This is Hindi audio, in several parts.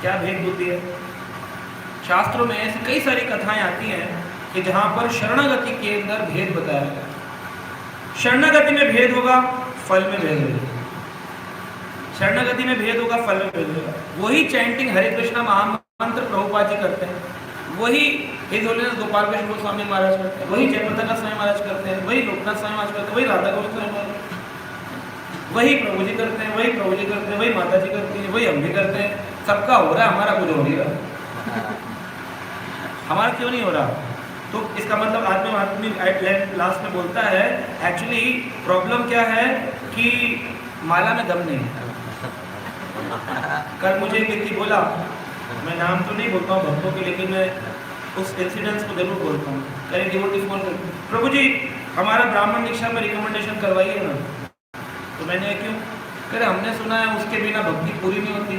क्या भेद बुद्धि है? शास्त्रों में ऐसी कई सारी कथाएं आती हैं कि जहाँ पर शरणागति के अंदर भेद बताया गया। शरणागति में भेद होगा, फल में भेद होगा। शरणागति में भेद होगा, फल में भेद होगा। वही चैंटिंग हरे कृष्णा महामंत्र प्रभुपाद जी करते हैं, वही हिज होलीनेस गोपाल कृष्ण गोस्वामी महाराज करते हैं, वही जयप्रकाश स्वामी महाराज करते हैं, वही लोकनाथ स्वामी महाराज करते हैं, वही राधा गोविंद स्वामी महाराज, वही प्रभु जी करते हैं, वही प्रभु जी करते हैं, वही माता जी करती हैं, वही हम भी करते हैं। सबका हो रहा है, हमारा कुछ हो नहीं रहा। हमारा क्यों नहीं हो रहा? तो इसका मतलब आदमी लास्ट में बोलता है एक्चुअली प्रॉब्लम क्या है कि माला में दम नहीं है। कल मुझे एक व्यक्ति बोला, मैं नाम तो नहीं बोलता हूँ भक्तों के, लेकिन मैं उस इंसिडेंस को जरूर बोलता हूँ। कहीं डिवोटी फोन कर, प्रभु जी हमारा ब्राह्मण दीक्षा में रिकमेंडेशन करवाइए ना। तो मैंने क्यों? कह रहे हमने सुना है उसके बिना भक्ति पूरी नहीं होती।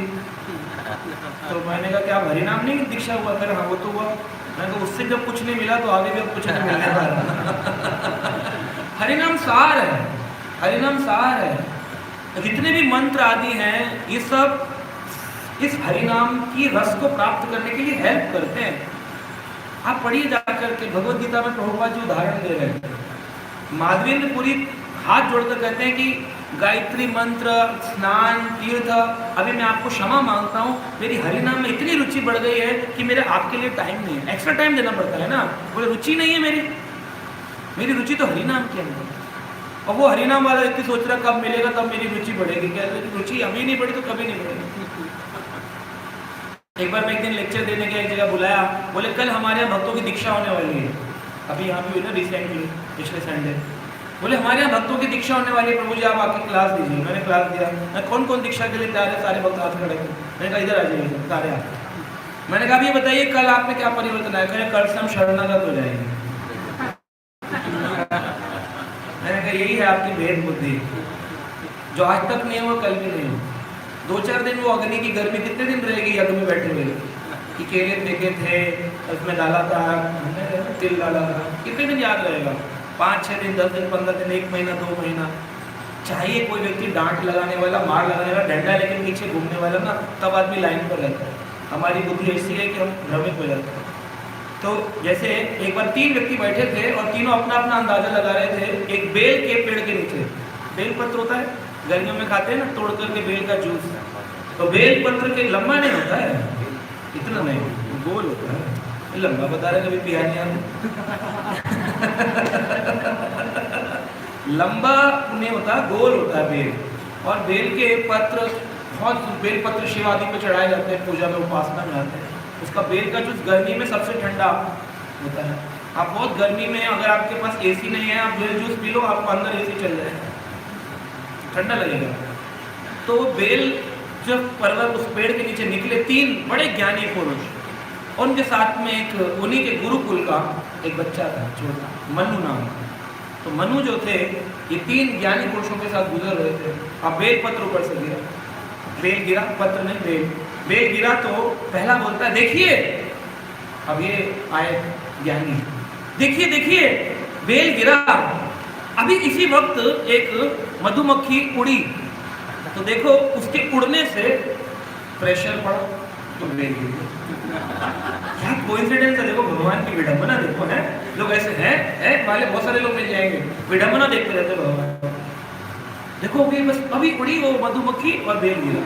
तो मैंने कहा क्या हरिनाम नहीं दीक्षा हुआ? कर हाँ वो तो हुआ। मैंने कहा उससे जब कुछ नहीं मिला तो आगे भी अब कुछ नहीं मिलने वाला। हरिनाम सार है, हरिनाम सार है। जितने भी मंत्र आदि हैं ये सब इस हरिनाम की रस को प्राप्त करने के लिए हेल्प करते हैं। आप पढ़िए जाकर के, भगवद गीता में प्रभुपाद जी उदाहरण दे रहे हैं। माधवेंद्र पुरी हाथ जोड़कर कहते हैं कि गायत्री मंत्र, स्नान, तीर्थ, अभी मैं आपको क्षमा मांगता हूँ, मेरी हरिनाम में इतनी रुचि बढ़ गई है कि मेरे आपके लिए टाइम नहीं है। एक्स्ट्रा टाइम देना पड़ता है ना, बोले रुचि नहीं है मेरी रुचि तो हरिनाम के अंदर। और वो हरिनाम वाला व्यक्ति सोच रहा कब मिलेगा तब मेरी रुचि बढ़ेगी। कहते हैं रुचि अभी नहीं बढ़ी तो कभी नहीं बढ़ेगी। एक बार मैं एक दिन लेक्चर देने के एक जगह बुलाया, बोले कल हमारे यहाँ भक्तों की दीक्षा होने वाली है। अभी यहाँ भी हुई ना रिसेंटली, पिछले संडे। बोले हमारे यहाँ भक्तों की दीक्षा होने वाली है, प्रभु जी आप आके क्लास दीजिए। मैंने क्लास दिया। मैं कौन कौन दीक्षा के लिए तैयार है? सारे भक्त हाथ खड़े। मैंने कहा इधर आ जाइए सारे आप। मैंने कहा ये बताइए कल आप में क्या परिवर्तन आया? कहे कल से हम शरणागत हो जाएंगे। मैंने कहा यही है आपकी भेद बुद्धि, जो आज तक नहीं हुआ कल भी नहीं हो। 2-4 दिन वो अग्नि की गर्मी कितने दिन रहेगी यज्ञ में बैठे हुए कि केले फेंके थे, उसमें डाला था, तिल डाला था, कितने दिन याद रहेगा? 5-6 दिन, 10 दिन, 15 दिन, 1 महीना, 2 महीना। चाहिए कोई व्यक्ति डांट लगाने वाला, मार लगाने वाला, डंडा लेके पीछे घूमने वाला ना, तब आदमी लाइन पर रहता है। हमारी बुद्धि ऐसी है कि हम भ्रमित हो जाते हैं। तो जैसे एक बार 3 व्यक्ति बैठे थे और तीनों अपना अपना अंदाजा लगा रहे थे। एक बेल के पेड़ के नीचे, बेल पत्र होता है, गर्मियों में खाते हैं ना, तोड़ करके बेल का जूस। तो बेल पत्र के लंबा नहीं होता है, इतना नहीं, गोल होता है। लंबा बता रहे कभी पिया नहीं आते। लंबा नहीं होता, गोल होता है बेल। और बेल के पत्र, बहुत बेल पत्र शिव आदि पे चढ़ाए जाते हैं, पूजा में उपासना में आते हैं। उसका बेल का जूस गर्मी में सबसे ठंडा होता है। आप बहुत गर्मी में अगर आपके पास एसी नहीं है, आप बेल जूस पी लो, आपको अंदर एसी चल जाएगा, ठंडा लगेगा। तो बेल जब पर्वत उस पेड़ के नीचे निकले 3 बड़े ज्ञानी पुरुष, उनके साथ में एक उन्हीं के गुरुकुल का एक बच्चा था छोटा, मनु नाम। तो मनु जो थे, ये 3 ज्ञानी पुरुषों के साथ गुजर रहे थे। अब बेल पत्र ऊपर से गिरा, बेल गिरा, पत्र नहीं बेल गिरा। तो पहला बोलता है देखिए, अब ये आए ज्ञानी, देखिए देखिए बेल गिरा। अभी इसी वक्त एक मधुमक्खी उड़ी, तो देखो उसके उड़ने से प्रेशर पड़ा तो बेल गिरी। क्या कोइंसिडेंस है? देखो भगवान की विडंबना देखो है। लोग ऐसे हैं वाले बहुत सारे लोग मिल जाएंगे, विडंबना देखते रहते भगवान। देखो अभी उड़ी वो मधुमक्खी और बेल गिरा।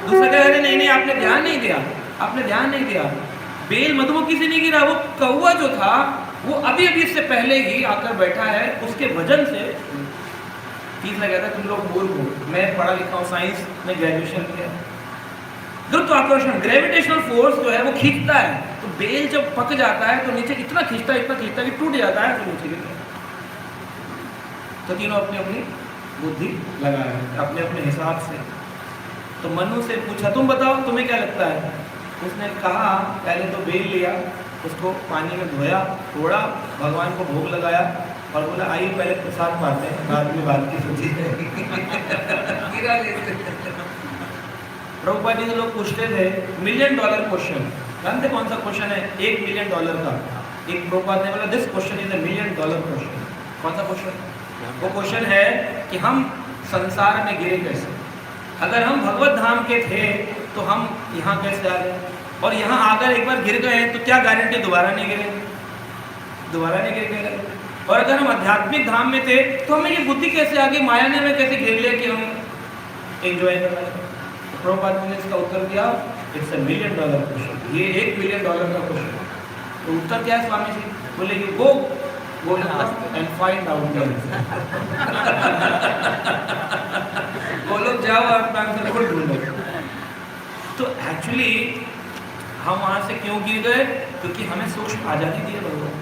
दूसरा कह रहे नहीं आपने ध्यान नहीं दिया, आपने ध्यान नहीं दिया। बेल मधुमक्खी से नहीं गिरा, वो कौवा जो था वो अभी इससे पहले ही आकर बैठा है, उसके वजन से। तीसरा कहता है तुम लोग मूर्ख हो, मैं पढ़ा लिखा हूँ, साइंस में ग्रेजुएशन किया। गुरुत्वाकर्षण, ग्रेविटेशनल फोर्स जो है वो खींचता है। तो बेल जब पक जाता है तो नीचे इतना खींचता है कि टूट जाता है, तो नीचे गिरता है। तो तीनों अपनी अपनी बुद्धि लगाए अपने अपने हिसाब से। तो मनु से पूछा तुम बताओ तुम्हें क्या लगता है? उसने कहा पहले तो बेल लिया, उसको पानी में धोया, तोड़ा, भगवान को भोग लगाया और बोला आइए पहले प्रसाद पाते हैं, बाद में बात की सोची प्रभुपाद जी से लोग पूछते थे $1 मिलियन क्वेश्चन। जानते कौन सा क्वेश्चन है? $1 मिलियन का। एक प्रभुपाद ने बोला this question is $1 million question. कौन सा क्वेश्चन? वो क्वेश्चन है कि हम संसार में गिरे कैसे। अगर हम भगवत धाम के थे तो हम यहाँ कैसे आ गए? और यहाँ आकर एक बार गिर गए हैं तो क्या गारंटी दोबारा नहीं गिरेंगे? दोबारा नहीं गिर गए। और अगर हम आध्यात्मिक धाम में थे तो हमें ये बुद्धि कैसे आ गई, माया ने हमें कैसे घेर लिया कि हम एंजॉय करना है? प्रभुपाद ने इसका उत्तर दिया, इट्स $1 मिलियन क्वेश्चन, ये $1 मिलियन का क्वेश्चन। तो उत्तर क्या है स्वामी जी? बोले कि गो एंड फाइंड आउट वो लोग जाओ और अपना आंसर खुद ढूंढो। तो एक्चुअली हम वहां से क्यों गिर गए? क्योंकि हमें सूक्ष्म आजादी दी है भगवान।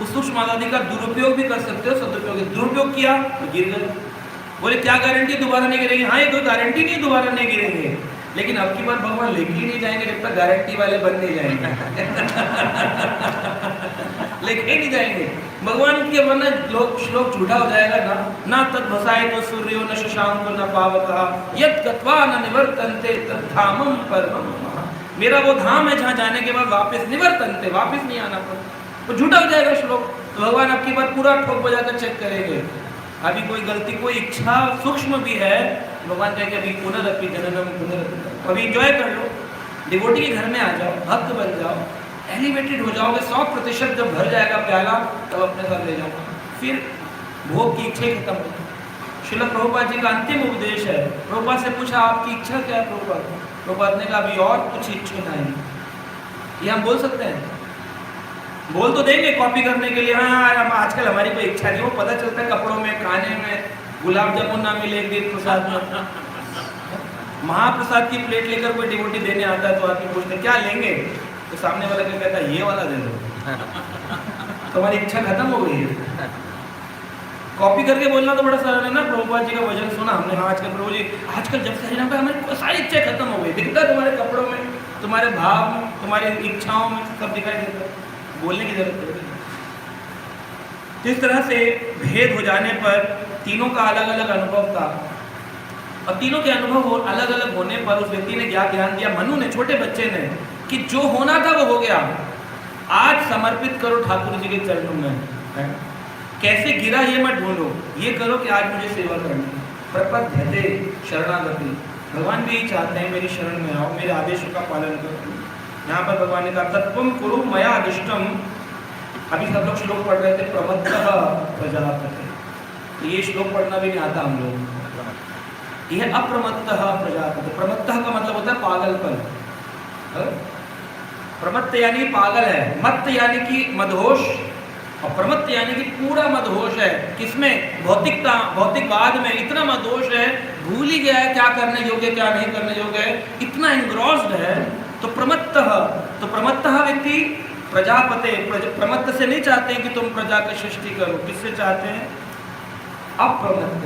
उस सूक्ष्म आजादी का दुरुपयोग भी कर सकते हो, सदुपयोग। दुरुपयोग किया तो गिर गए। बोले क्या गारंटी दोबारा नहीं गिरेंगे? हाँ, ये कोई गारंटी नहीं दोबारा नहीं गिरेंगे, लेकिन अब की बार भगवान लेके ही नहीं जाएंगे जब तक गारंटी वाले बन नहीं जाएंगे। लेके नहीं जाएंगे भगवान के, वरना श्लोक झूठा हो जाएगा ना तद भसाय तो सूर्यो न शशांको न पावका यत् गत्वा न निवर्तन्ते तद्धामम परमम। मेरा वो धाम है जहाँ जाने के बाद वापस निवर्तन्ते, वापस नहीं आना पड़ता। वो झूठा हो जाएगा श्लोक। तो भगवान आपकी बात पूरा ठोक बजाकर चेक करेंगे। अभी कोई गलती, कोई इच्छा सूक्ष्म भी है, भगवान कहेंगे अभी पुनरअपि जननम पुनरअपि, अभी एंजॉय कर लो, डिवोटी के घर में आ जाओ, भक्त बन जाओ, एलिवेटेड हो जाओगे। 100% जब भर जाएगा प्याला तब अपने साथ ले जाओ, फिर भोग की इच्छा खत्म हो जाए। श्रील प्रभुपाद जी का अंतिम उपदेश है। प्रभुपाद से पूछा आपकी इच्छा क्या है? प्रभुपाद ने कहा अभी और कुछ इच्छा नहीं। ये हम बोल सकते हैं? बोल तो देंगे कॉपी करने के लिए, हाँ आजकल हमारी कोई इच्छा नहीं। वो पता चलता है कपड़ों में, खाने में, गुलाब जामुन ना मिले एक दिन प्रसाद में, महाप्रसाद की प्लेट लेकर कोई डिवोटी देने आता है तो आदमी पूछते क्या लेंगे? तो सामने वाला क्या कहता है? ये वाला दे दो। तुम्हारी इच्छा खत्म हो गई है। कॉपी करके बोलना तो बड़ा सरल है ना। प्रभुपाद जी का वचन सुना हमने, हाँ आजकल प्रभु जी आजकल जब से हरिनाम का हमारी सारी इच्छा खत्म हो गई। दिखता है तुम्हारे कपड़ों में, तुम्हारे भाव में, तुम्हारी इच्छाओं में, सब दिखाई देता है। बोलने की जरूरत पड़ेगी। जिस तरह से भेद हो जाने पर तीनों का अलग अलग अनुभव था, और तीनों के अनुभव अलग अलग होने पर उस व्यक्ति ने क्या ध्यान दिया, मनु ने, छोटे बच्चे ने, कि जो होना था वो हो गया, आज समर्पित करो ठाकुर जी के चरणों में। कैसे गिरा ये मत ढूंढो, ये करो कि आज मुझे सेवा करनी। प्रपद्यते शरणागति, भगवान भी यही चाहते हैं मेरी शरण में आओ, मेरे आदेशों का पालन करो। यहाँ पर भगवान ने कहा तत्वम कुरु मया अदिष्टम। अभी सब लोग श्लोक पढ़ रहे थे, प्रमत्तः प्रजापते। तो ये श्लोक पढ़ना भी नहीं आता हम लोग। यह अप्रमत्तः प्रजापते, प्रमत्तः का मतलब होता है पागलपन। प्रमत्त यानी पागल है, मत्त यानी कि मदहोश, और प्रमत्त यानी कि पूरा मदहोश है। किसमें? भौतिकता, भौतिकवाद में इतना मदहोश है, भूल ही गया है क्या करने योग्य क्या नहीं करने योग्य है, इतना एंग्रॉस्ड है। तो प्रमत्तः, तो प्रमत्तः व्यक्ति प्रजापते, प्रमत्त से नहीं चाहते हैं कि तुम प्रजा की सृष्टि करो, किससे चाहते हैं? अप्रमत्त।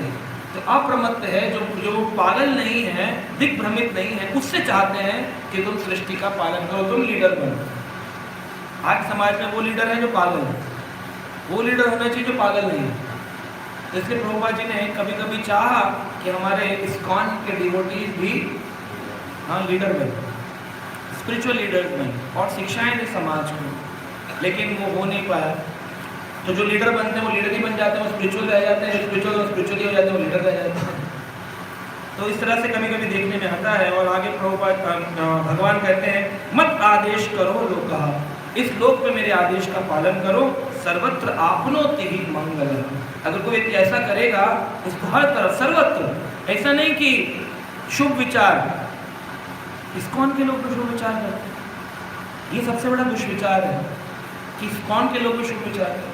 तो अप्रमत्त है जो पागल नहीं है, दिग्भ्रमित नहीं है, उससे चाहते हैं कि तुम सृष्टि का पालन करो, तुम लीडर बनो। आज समाज में वो लीडर है जो पागल है, वो लीडर होना चाहिए जो पागल नहीं है। इसलिए प्रभुपाद जी ने कभी कभी चाहा कि हमारे इस्कॉन के डिवोटीज भी लीडर बने, स्पिरिचुअल लीडर्स बने और शिक्षाएं दें समाज को, लेकिन वो हो नहीं पाया। तो जो लीडर बनते हैं वो लीडर ही बन जाते हैं, वो स्पिरिचुअल रह जाते हैं, स्पिरिचुअली हो जाते हैं, वो लीडर रह जाते हैं। तो इस तरह से कभी कभी देखने में आता है। और आगे प्रभुपाद भगवान कहते हैं मत आदेश करो लोका, इस लोक में मेरे आदेश का पालन करो, सर्वत्र आपनोति ही मंगल। अगर कोई व्यक्ति ऐसा करेगा उसको हर तरफ सर्वत्र, ऐसा नहीं कि शुभ विचार, इस्कॉन के लोग तो शुभ विचार करते हैं, ये सबसे बड़ा दुष्विचार है कि इस्कॉन के लोग भी शुभ विचार करते हैं।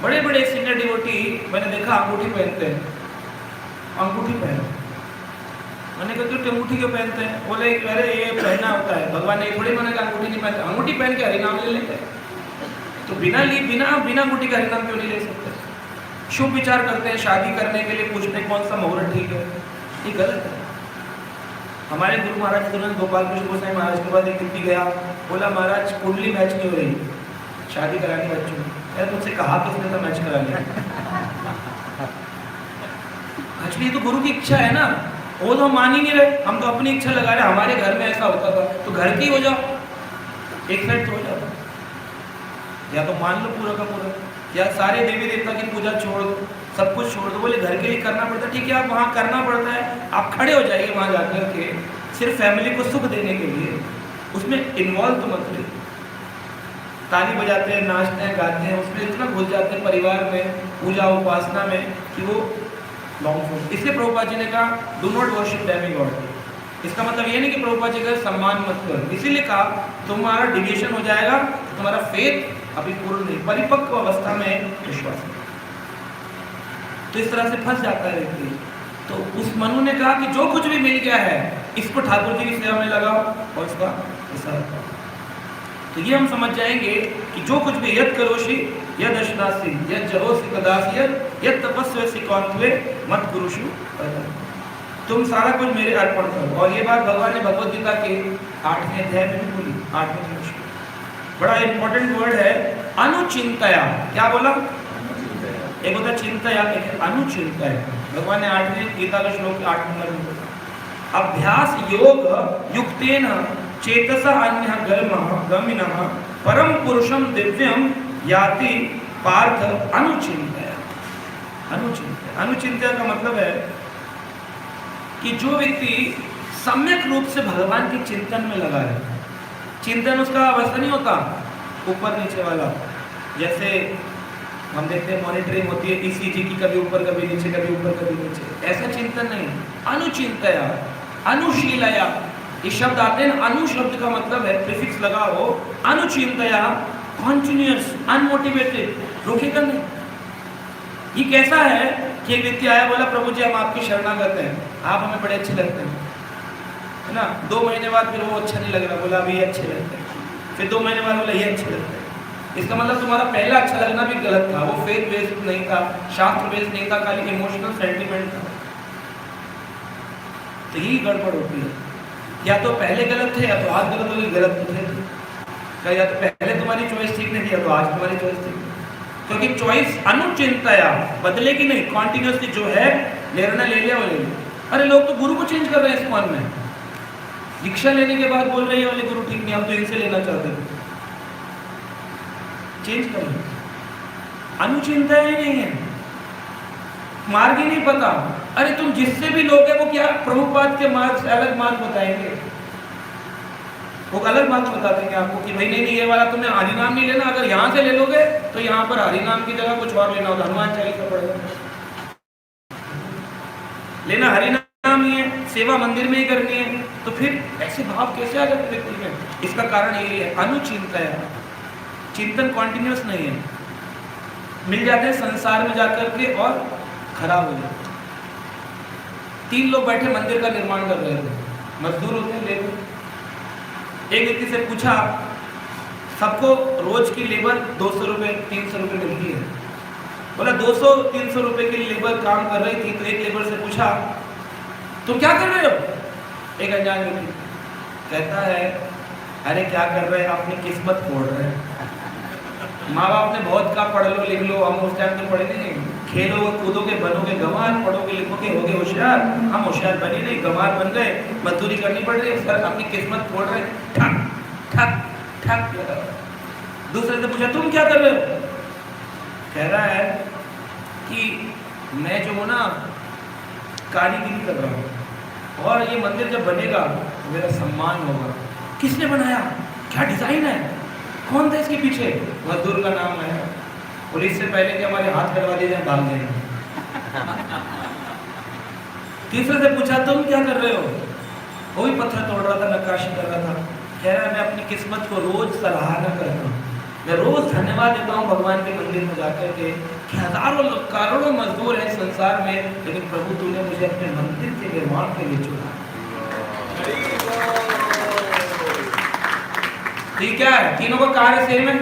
बड़े बड़े सीनियर डिवोटी मैंने देखा अंगूठी पहनते हैं, अंगूठी पहनो। मैंने कहा क्यों अंगूठी क्यों पहनते हैं? बोले अरे ये पहनना होता है, भगवान ने थोड़ी मना कि अंगूठी नहीं पहनते, अंगूठी पहन के हरिनाम ले लेते हैं। तो बिना अंगूठी का हरिनाम क्यों नहीं ले सकते? शुभ विचार करते हैं, शादी करने के लिए पूछते हैं कौन सा मुहूर्त ठीक है, ये गलत है। हमारे गुरु महाराज तुरंत गोपाल कृष्ण गोसाई महाराज के पास एक व्यक्ति गया, बोला महाराज कुंडली मैच नहीं हो रही, शादी करानी बच्चों में। यार तुमसे कहा किसने था मैच करा लिया? एक्चुअली तो गुरु की इच्छा है ना, वो तो हम मान ही नहीं रहे, हम तो अपनी इच्छा लगा रहे। हमारे घर में ऐसा होता था तो घर की हो जाओ, एक साइड तो हो जाओ, या तो मान लो पूरा का पूरा, या सारे देवी देवता की पूजा छोड़ दो, सब कुछ छोड़ दो। बोले घर के लिए करना पड़ता है, ठीक है आप वहाँ करना पड़ता है, आप खड़े हो जाइए वहाँ जाकर के, सिर्फ फैमिली को सुख देने के लिए, उसमें इन्वॉल्व तो मत रहिए। ताली बजाते हैं, नाचते हैं, गाते हैं, उसमें इतना घुस जाते हैं परिवार में, पूजा उपासना में, कि वो लॉन्ग फॉर्म। इसलिए प्रभुपाद जी ने कहा डू नॉट वर्शिप डेमिगॉड। इसका मतलब ये नहीं कि प्रभुपाद जी का सम्मान मत करो, इसीलिए कहा तुम्हारा डिविएशन हो जाएगा, तुम्हारा फेथ अभी पूर्ण नहीं, परिपक्व अवस्था में विश्वास नहीं। तो इस तरह से फंस जाता है व्यक्ति। तो उस मनु ने कहा कि जो कुछ भी मिल गया है इसको ठाकुर जी की सेवा में लगाओ और इसका हिस्सा रखो। तो ये हम समझ जाएंगे कि जो कुछ भी यद करोषि यद अश्नासी यद जहोसि कदासि यद तपस्वसि कौन्त्वे मत कुरुषु पदम। तुम सारा कुछ मेरे अर्पण करो। और ये बात भगवान ने भगवद गीता के 8वें अध्याय में भी बोली, 8वें श्लोक। बड़ा इंपॉर्टेंट वर्ड है अनुचिंतया। क्या बोला? एक होता चिंतया, एक अनुचिंतया। भगवान ने 8वें गीता का श्लोक 8 नंबर में बोला, अभ्यास योग युक्तेन चेतसा अन्य गमिनः परम पुरुषम दिव्यम याति पार्थ अनुचिंतया। अनुचिंतया, अनुचिंतया का मतलब है कि जो व्यक्ति सम्यक रूप से भगवान के चिंतन में लगा है, चिंतन उसका वैसा नहीं होता ऊपर नीचे वाला, जैसे हम देखते हैं मॉनिटरिंग होती है ईसीजी की, कभी ऊपर कभी नीचे, कभी ऊपर कभी नीचे, ऐसा चिंतन नहीं। अनुचिंतया, अनुशीलया, ये शब्द आते हैं। अनु शब्द का मतलब है, प्रीफिक्स लगा हो, अनुचिंतया कॉन्टिन्यूअस, अनमोटिवेटेड, रुकेगा नहीं। ये कैसा है कि एक व्यक्ति आया, बोला प्रभु जी हम आपकी शरणागत हैं, आप हमें बड़े अच्छे लगते हैं, है ना। 2 महीने बाद फिर वो अच्छा नहीं लग रहा, बोला अभी ये अच्छे लगते हैं, फिर 2 महीने बाद बोला ये अच्छे लगते हैं। इसका मतलब तुम्हारा पहला अच्छा लगना भी गलत था, वो फेथ बेस्ड नहीं था, शास्त्र बेस्ड नहीं था, खाली इमोशनल सेंटिमेंट था। तो यही गड़बड़ होती है, या तो पहले गलत थे या तो आज गलत हो गई, गलत तो थे, या तो पहले तुम्हारी चॉइस ठीक नहीं थी या तो आज तुम्हारी चॉइस ठीक नहीं। क्योंकि चॉइस अनुचिंतया, बदलेगी नहीं, कॉन्टिन्यूसली जो है लेना ले लिया वो ले लिया। अरे लोग तो गुरु को चेंज कर रहे हैं इस्कॉन में, दीक्षा लेने के बाद बोल रहे हैं वाले गुरु ठीक नहीं, हम तो इनसे लेना चाहते थे, चेंज कर लो। अनुचिंता ही नहीं है, मार्ग ही नहीं पता। अरे तुम जिससे भी लोग हैं वो क्या प्रभुपाद के मार्ग से अलग मार्ग बताएंगे, वो अलग बात बता देंगे आपको कि भाई नहीं ये वाला तुमने हरि नाम नहीं लेना, अगर यहाँ से ले लोगे तो यहाँ पर हरि नाम की जगह कुछ और लेना होगा, हनुमान चालीसा पड़ेगा। लेना हरि नाम ही है, सेवा मंदिर में ही करनी है, तो फिर ऐसे भाव कैसे आ जाते व्यक्ति में? इसका कारण यही है, अनुचिंता है, चिंतन कॉन्टिन्यूस नहीं है। मिल जाते हैं संसार में जाकर के और खराब हो जाते। 3 लोग बैठे मंदिर का निर्माण कर रहे थे, मजदूर होते हैं, लेबर। एक व्यक्ति से पूछा, सबको रोज की लेबर 200 रुपये 300 रुपये मिलती है। बोला 200-300 रुपये की लेबर काम कर रही थी, तो एक लेबर से पूछा तुम क्या कर रहे हो? एक अनजान व्यक्ति कहता है अरे क्या कर रहे हैं, अपनी किस्मत फोड़ रहे हैं। माँ बाप ने बहुत कहा पढ़ लो लिख लो, हम उस टाइम तो पढ़े नहीं, खेलोगे कूदोगे बनोगे गंवार, पढ़ोगे लिखोगे होगे होशियार, हम होशियार बने नहीं, गंवार बन गए, मजदूरी करनी पड़ रही है, सर अपनी किस्मत फोड़ रहे, ठक ठक ठक लगा। दूसरे से पूछा तुम क्या कर रहे हो? कह रहा है कि मैं जो हूँ ना कारीगिरी कर रहा हूँ और ये मंदिर जब बनेगा तो मेरा सम्मान होगा। किसने बनाया, क्या डिजाइन है, कौन था इसके पीछे? मजदूर का नाम है। पुलिस से पहले कि हमारे हाथ कटवा दिए जाए भाग जाएंगे। तीसरे से पूछा तुम क्या कर रहे हो? वो भी पत्थर तोड़ रहा था, नक्काशी कर रहा था। कह रहा है मैं अपनी किस्मत को रोज सराहना करता हूँ, मैं रोज धन्यवाद देता हूँ भगवान के मंदिर में जाकर के कि हजारों करोड़ों मजदूर हैं संसार में, लेकिन प्रभु तूने मुझे अपने मंदिर के निर्माण के लिए चुना। ठीक है, तीनों का कार्य सेम है,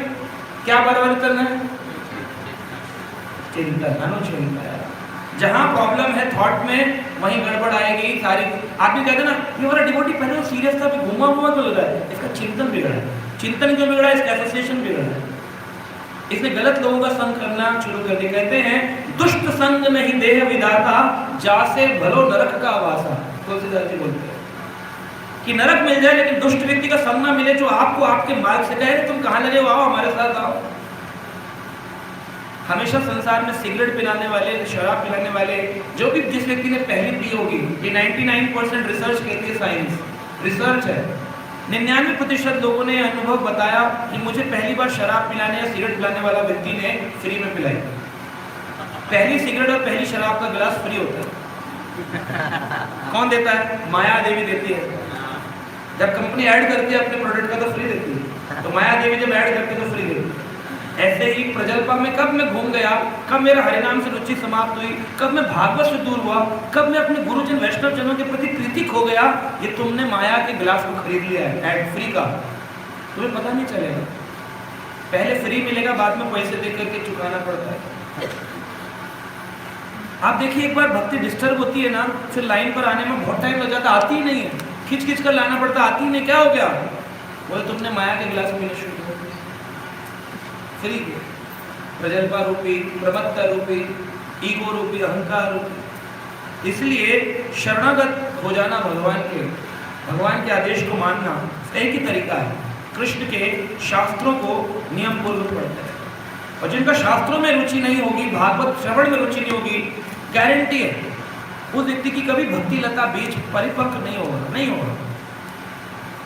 क्या परिवर्तन है? चिंतन, अनुचिंतन। जहां प्रॉब्लम है थॉट में वहीं गड़बड़ आएगी सारी। आदमी कहते ना ये हमारा डिवोटी पहले सीरियस था, अभी घुमा हुआ तो लगा है, इसका चिंतन बिगड़ा है। चिंतन क्यों बिगड़ा है? इसका एसोसिएशन बिगड़ा है, इसने गलत लोगों का संग करना शुरू कर दिया। कहते हैं दुष्ट संग नहीं देह विधाता, जासे भलो नरक का वासा। तुलसीदास जी बोलते हैं कि नरक मिल जाए लेकिन दुष्ट व्यक्ति का संग ना मिले, जो आपको आपके मार्ग से कहे तुम कहाँ लगे हो, आओ हमारे साथ आओ। हमेशा संसार में सिगरेट पिलाने वाले, शराब पिलाने वाले, जो भी जिस व्यक्ति ने पहली पी होगी, ये 99% रिसर्च कहती है साइंस, रिसर्च है। 99% लोगों ने अनुभव बताया कि मुझे पहली बार शराब पिलाने या सिगरेट पिलाने वाला व्यक्ति ने फ्री में पिलाई। पहली सिगरेट और पहली शराब का गिलास फ्री होता है। कौन देता है? माया देवी देती है। जब कंपनी ऐड करती है अपने प्रोडक्ट का तो फ्री देती है, तो माया देवी जब ऐड करती है तो फ्री देती है। ऐसे ही प्रजल्पा में कब मैं घूम गया, कब मेरा हरिनाम से रुचि समाप्त हुई, कब मैं भागवत से दूर हुआ, कब मैं अपने गुरुजन वैष्णव जनों के प्रति प्रीति खो गया, ये तुमने माया के गिलास को खरीद लिया है एड फ्री का, तुम्हें पता नहीं चलेगा। पहले फ्री मिलेगा, बाद में पैसे दे करके चुकाना पड़ता है। आप देखिए, एक बार भक्ति डिस्टर्ब होती है ना, फिर लाइन पर आने में बहुत टाइम लग जाता, आती ही नहीं है, खींच खींच कर लाना पड़ता, आती ही नहीं। क्या हो गया? बोले तुमने माया के गिलास पीने शुरू कर दिया फ्री के, प्रजल्पा रूपी, प्रमत्ता रूपी, ईगो रूपी, अहंकार रूपी। इसलिए शरणागत हो जाना भगवान के आदेश को मानना एक ही तरीका है। कृष्ण के शास्त्रों को नियम पूर्वक पढ़ते हैं, और जिनका शास्त्रों में रुचि नहीं होगी, भागवत श्रवण में रुचि नहीं होगी, गारंटी है उस व्यक्ति की कभी भक्ति लता बीज परिपक्व नहीं होगा।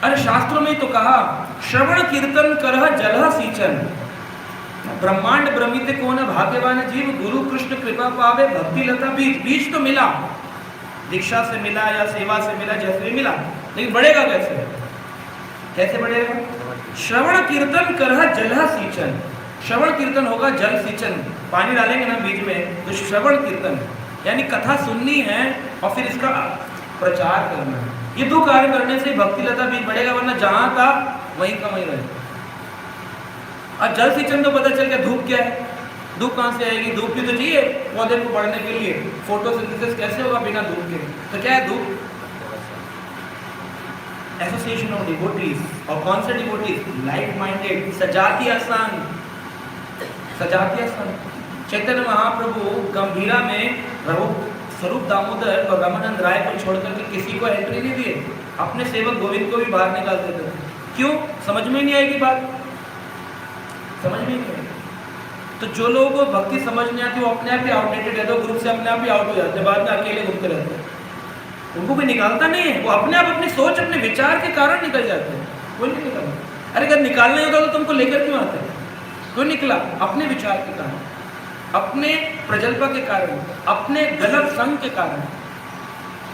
अरे शास्त्रों में तो कहा, श्रवण कीर्तन करह जलह सींचन, ब्रह्मांड ब्रह्मित कौन भाग्यवान जीव, गुरु कृष्ण कृपा पावे भक्ति लता बीज। बीज तो मिला, दीक्षा से मिला या सेवा से मिला, जैसे भी मिला, लेकिन बढ़ेगा कैसे? कैसे बढ़ेगा? श्रवण कीर्तन करह जलह सींचन। श्रवण कीर्तन होगा जल सींचन, पानी डालेंगे ना बीज में, तो श्रवण कीर्तन यानी कथा सुननी है और फिर इसका प्रचार करना है। ये दो कार्य करने से भक्ति लता बीज बढ़ेगा, वरना जहां था वहीं का वहीं रहेगा। और जल सिंचन तो पता चल गया, धूप क्या है? धूप कहाँ से आएगी? धूप भी तो चाहिए पौधे को बढ़ने के लिए। फोटोसिंथेसिस कैसे होगा बिना धूप के? तो क्या है धूप? Association of devotees. और कौन से डिवोटीज? लाइक माइंडेड, सजातीय संघ। सजातीय संघ। चैतन्य महाप्रभु गंभीरा में प्रभु स्वरूप दामोदर और रामानंद राय को छोड़कर के किसी को एंट्री नहीं दिए, अपने सेवक गोविंद को भी बाहर निकाल देते थे। क्यों? समझ में नहीं आएगी बात, समझ में नहीं आएगी। तो जो लोगों को भक्ति समझ नहीं आती वो अपने आप ही आउटडेटेड है, तो ग्रुप से अपने आप ही आउट हो जाते हैं, बाद में अकेले घूमते रहते हैं। उनको कोई निकालता नहीं है, वो अपने आप अपनी सोच अपने विचार के कारण निकल जाते हैं, कोई नहीं निकालता। अरे अगर निकालना ही होता तो तुमको लेकर क्यों आते? क्यों निकला? अपने विचार के कारण, अपने प्रजल्पा के कारण, अपने गलत संग के कारण।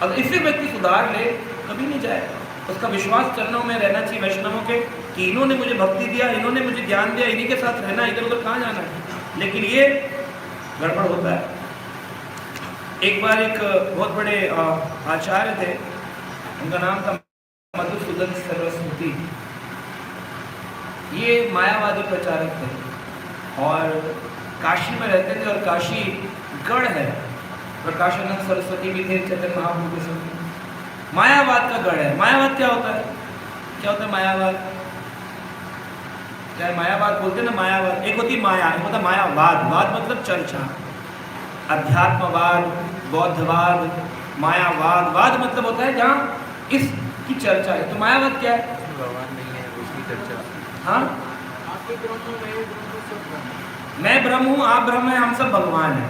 अगर इसे व्यक्ति सुधार ले, कभी नहीं जाएगा। उसका विश्वास चरणों में रहना चाहिए वैष्णवों के, कि इन्होंने मुझे भक्ति दिया, इन्होंने मुझे ज्ञान दिया, इन्हीं के साथ रहना, इधर उधर कहाँ जाना है। लेकिन ये गड़बड़ होता है। एक बार एक बहुत बड़े आचार्य थे, उनका नाम था मधुसूदन सरस्वती। ये मायावादी प्रचारक थे और काशी में रहते थे, और काशी गढ़ है। प्रकाशानंद सरस्वती भी थे चैतन्य महाप्रभु के समय। मायावाद का गढ़ है। मायावाद क्या होता है? क्या होता है मायावाद? क्या है मायावाद? बोलते ना मायावाद। एक होती माया, एक होता मायावाद। वाद मतलब चर्चा, अध्यात्मवाद, बौद्धवाद, मायावाद। वाद मतलब होता है जहाँ इसकी चर्चा है। तो मायावाद क्या है? भगवान नहीं है, उसकी चर्चा। हाँ, मैं ब्रह्म हूँ, आप ब्रह्म है, हम सब भगवान हैं,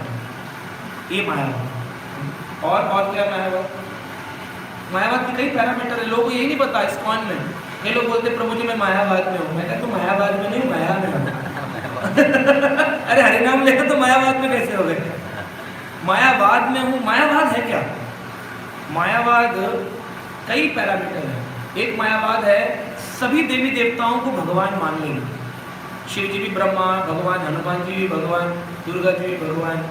ये मायावाद। और क्या मायावाद? मायावाद के कई पैरामीटर है, लोगों को यही नहीं पता। इस्कॉन में कई लोग बोलते प्रभु जी मैं मायावाद में हूँ। मैं कहता हूँ मायावाद में नहीं, माया में हूँ। अरे हरिनाम लेकर तो मायावाद में कैसे हो गए? मायावाद में हूँ। मायावाद है क्या? मायावाद कई पैरामीटर है। एक मायावाद है सभी देवी देवताओं को भगवान मान लेंगे। शिव जी भी ब्रह्मा भगवान, हनुमान जी भी भगवान, दुर्गा जी भी भगवान।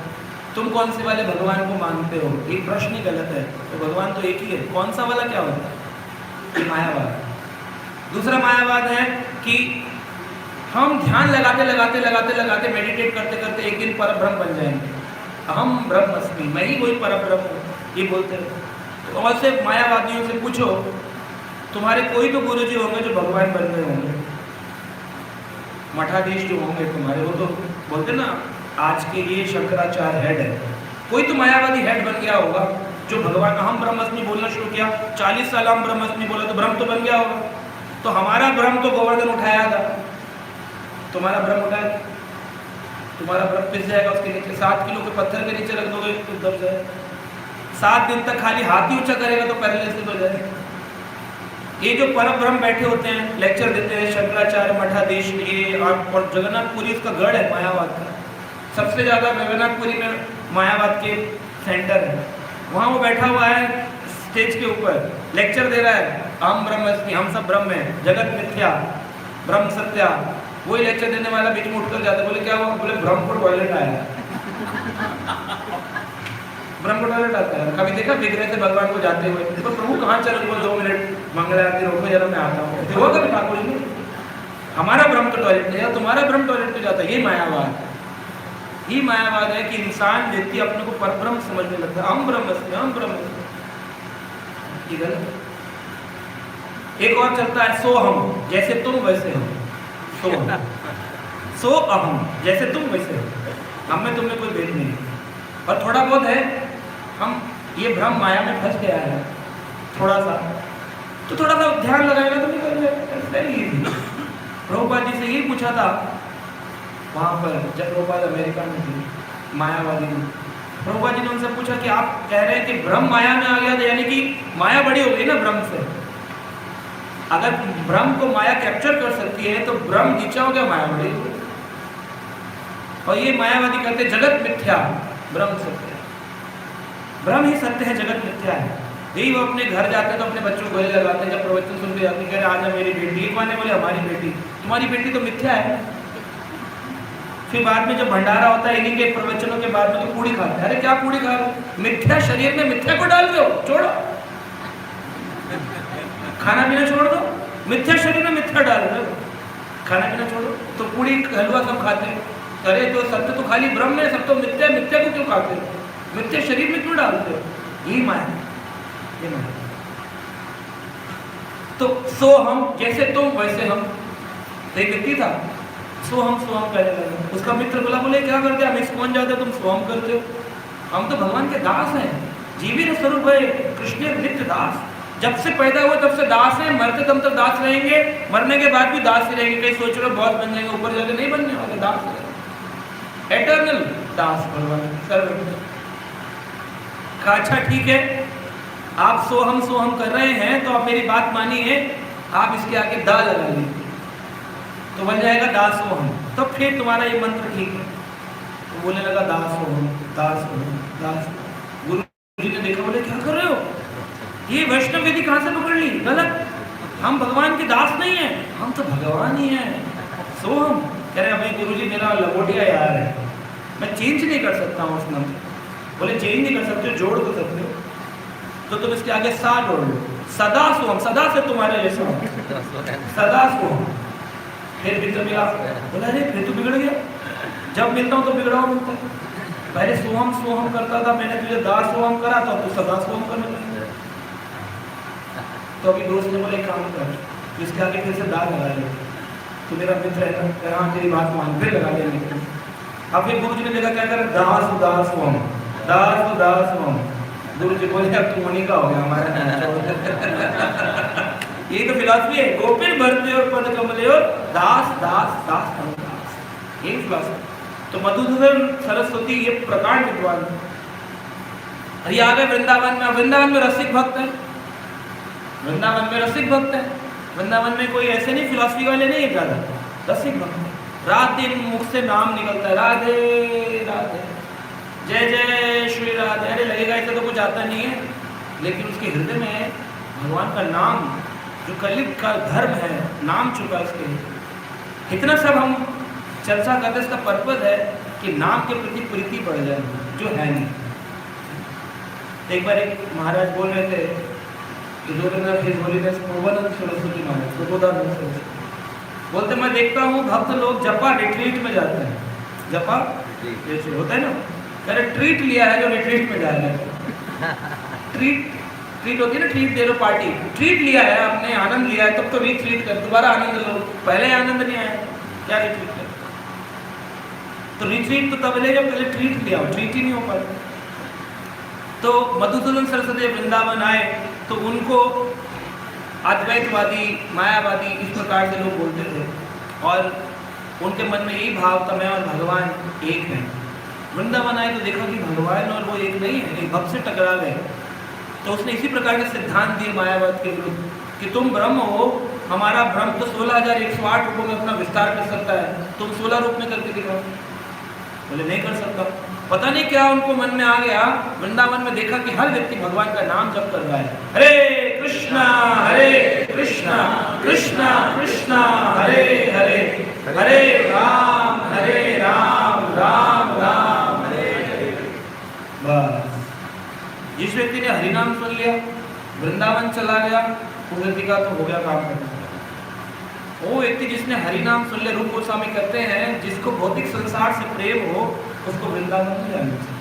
तुम कौन से वाले भगवान को मानते हो? ये प्रश्न ही गलत है। तो भगवान तो एक ही है, कौन सा वाला क्या होता है? ये मायावाद। दूसरा मायावाद है कि हम ध्यान लगाते लगाते लगाते लगाते मेडिटेट करते करते एक दिन परब्रह्म बन जाएंगे। अहम ब्रह्मस्मि, मैं ही वही परब्रह्म हूँ, ये बोलते हैं। तो और से मायावादियों से पूछो, तुम्हारे कोई तो गुरु जी होंगे जो भगवान बन गए होंगे, मठाधीश जो होंगे तुम्हारे, वो तो बोलते ना आज के ये शंकराचार्य हेड है। कोई तो मायावादी हेड बन गया होगा जो भगवान अहम ब्रह्मस्मि बोलना शुरू किया। 40 साल हम ब्रह्मस्मि बोला तो ब्रह्म तो बन गया होगा। तो हमारा ब्रह्म तो गोवर्धन उठाया था, तुम्हारा ब्रह्म उठाया, तुम्हारा ब्रह्म पिस जाएगा उसके नीचे। 7 किलो के पत्थर के नीचे रख दोगे तो दब जाए। 7 दिन तक खाली हाथ ही ऊंचा करेगा तो पैरालिसिस हो जाएगा। ये जो परम ब्रह्म बैठे होते हैं, लेक्चर देते हैं, शंकराचार्य मठाधीश, ये और जगन्नाथपुरी इसका गढ़ है मायावाद का। सबसे ज़्यादा जगन्नाथपुरी में मायावाद के सेंटर है। वहाँ वो बैठा हुआ है स्टेज के ऊपर, लेक्चर दे रहा है, हम ब्रह्मस्मि, हम सब ब्रह्म हैं, जगत मिथ्या, ब्रह्म सत्या। वही लेक्चर देने वाला बीच में उठकर जाता है, बोले क्या हुआ? बोले ब्रह्म को टॉयलेट आया। ब्रह्म को टॉयलेट आता है। कभी देखा विग्रह से भगवान को जाते हुए? तो प्रभु कहाँ चल रहे? 2 मिनट मंगला आरती रोको जरा, मैं आता हूँ। देखो कभी ठाकुर जी, हमारा ब्रह्म तो टॉयलेट नहीं है, तुम्हारा ब्रह्म टॉयलेट पे जाता है। ये मायावाद है। ये मायावाद है कि इंसान व्यक्ति अपने को परब्रह्म समझने लगता है, हम ब्रह्मस्मि, हम ब्रह्मस्मि। ये गलत। एक और चलता है सो हम, जैसे तुम वैसे हो। सो हम, सो अहम, जैसे तुम वैसे हो। हम में तुम में कोई भेद नहीं है। और थोड़ा बहुत है, हम ये भ्रम माया में फंस गया है थोड़ा सा, तो थोड़ा सा ध्यान लगाएगा तो निकल जाएगा। प्रभुपाद जी से यही पूछा था वहाँ पर, जब प्रभुपाद अमेरिका में थे, मायावादी ने। प्रभुपाद जी ने उनसे पूछा कि आप कह रहे हैं कि ब्रह्म माया में आ गया था, यानी कि माया बड़ी हो गई ना ब्रह्म से। अगर ब्रह्म को माया कैप्चर कर सकती है तो ब्रह्म नीचा हो गया, माया बड़ी हो गई। और ये मायावादी कहते हैं जगत मिथ्या, ब्रह्म सत्य है। ब्रह्म ही सत्य है, जगत मिथ्या है। यही वो अपने घर जाते हैं तो अपने बच्चों को गले लगाते हैं, जब प्रवचन सुन के जाते हैं, कह रहे आज मेरी बेटी। एक माने बोले हमारी बेटी, तुम्हारी बेटी तो मिथ्या है। फिर बाद में जब भंडारा होता है इन्हीं के प्रवचनों के बाद में तो पूड़ी खाते हैं। अरे क्या पूड़ी खा रहे हो? मिथ्या शरीर में मिथ्या को डाल दो, छोड़ो, खाना पीना छोड़ दो। मिथ्या शरीर में मिथ्या डाल दो, खाना पीना छोड़ो। तो पूड़ी हलवा सब खाते हैं। अरे तो सत्य तो खाली ब्रह्म है, सब तो मिथ्या, मिथ्या को क्यों खाते हो? मिथ्या शरीर में क्यों डालते हो? यही माया, ये माया। तो सो हम, जैसे तुम वैसे हम। एक व्यक्ति था, सो हम कहने लगा। उसका मित्र बोला, बोले क्या करते हम इस्कॉन जाते, तुम सो हम करते हो? हम तो भगवान के दास हैं, जीवित स्वरूप है, कृष्ण नित्य दास। जब से पैदा हुए तब से दास हैं, मरते दम तक दास रहेंगे, मरने के बाद भी दास ही रहेंगे। कहीं सोच रहे हो बहुत बन जाएंगे, ऊपर जाके नहीं बनने वाले, दास रहेंगे, एटर्नल दास भगवान सर्व। अच्छा ठीक है, आप सो हम कर रहे हैं, तो आप मेरी बात मानिए, आप इसके आगे दा लगा लीजिए तो बन जाएगा दासोहम। तो फिर तुम्हारा ये मंत्र ठीक है। तो बोलने लगा दासोहम, दासोहम, दासोहम। गुरु जी ने देखा, बोले क्या कर रहे हो? ये वैष्णव विधि कहाँ से पकड़ ली? गलत। हम भगवान के दास नहीं है, हम तो भगवान ही हैं। सोहम कह रहे भाई गुरु जी मेरा लंगोटिया यार है, मैं चेंज नहीं कर सकता हूँ उस मंत्र। बोले चेंज नहीं कर सकते, जोड़ तो सकते हो, तो तुम इसके आगे सा जोड़ लो, सदा सोहम, सदा से तुम्हारे जैसा हो, सदा सोहम। फिर मित्र मिला, बोला अरे फिर तो बिगड़ गया, जब मिलता हूँ तो बिगड़ा मिलता है। पहले सोहम सोहम करता था, मैंने तुझे दास सोहम करा था, तो सदा सोहम करने लगा। तो अभी दोस्त ने बोले काम कर, इसके आगे फिर से दाल लगा ले, तो मेरा मित्र है ना, हाँ तेरी बात मान, फिर लगा लेंगे। अब फिर गुरु जी ने देखा क्या कर, दास उदास होम, दास उदास होम। गुरु जी बोले अब तू होने का हो गया हमारा। ये तो फिलॉसफी है, गोपिन भरते और पद कमले और दास दास दास दास, यही फिलॉसफी। तो मधुसूदन सरस्वती ये प्रकांड विद्वान, ये आ गए वृंदावन में। वृंदावन में रसिक भक्त है, वृंदावन में रसिक भक्त है। वृंदावन में कोई ऐसे नहीं फिलॉसफी वाले नहीं है ज़्यादा, रसिक भक्त है। रात दिन मुख से नाम निकलता है, राधे राधे, जय जय श्री राधे। अरे लगेगा ऐसा तो कुछ आता नहीं है, लेकिन उसके हृदय में भगवान का नाम, जो कलयुग का धर्म है, नाम चुका इसके। इतना सब हम चर्चा करते, इसका पर्पज है कि नाम के प्रति प्रीति बढ़ जाए, जो है नहीं। एक बार एक महाराज बोल रहे थे कि सरस्वती महाराज प्रबोधानंद सरस्वती बोलते, मैं देखता हूँ भक्त लोग जपा रिट्रीट में जाते हैं, जपा जैसे होता है ना, कह रहे ट्रीट लिया है जो रिट्रीट में जा रहे हैं। ट्रीट होती है ना, ट्रीट दे लो पार्टी, ट्रीट लिया है आपने, आनंद लिया है, तब तो रिट्रीट कर, दोबारा आनंद लो, पहले आनंद नहीं आया, क्या रिट्रीट कर? तो रिट्रीट तो तब ले जब पहले ट्रीट लिया हो, ट्रीट ही नहीं हो पाता। तो मधुसूदन सरस्वती वृंदावन आए तो उनको अद्वैतवादी, मायावादी इस प्रकार से लोग बोलते थे, और उनके मन में यही भाव था मैं और भगवान एक हैं। वृंदावन आए तो देखा कि भगवान और वो एक नहीं है, एक भक्त से टकरा गए। तो उसने इसी प्रकार के सिद्धांत दिए मायावाद के विरुद्ध कि तुम ब्रह्म हो, हमारा ब्रह्म तो 16,108 रूपों में अपना विस्तार कर सकता है, तुम 16 रूप में करके दिखाओ। बोले नहीं कर सकता। पता नहीं क्या उनको मन में आ गया, वृंदावन में देखा कि हर व्यक्ति भगवान का नाम जप कर रहा है, हरे कृष्णा कृष्णा कृष्णा हरे हरे, हरे राम राम राम हरे हरे। बस जिस व्यक्ति ने हरिनाम सुन लिया, वृंदावन चला गया, उस व्यक्ति का तो हो गया काम करना। वो व्यक्ति जिसने हरिनाम सुन लिया, रूप गोस्वामी कहते हैं, जिसको भौतिक संसार से प्रेम हो उसको वृंदावन नहीं जाना चाहिए।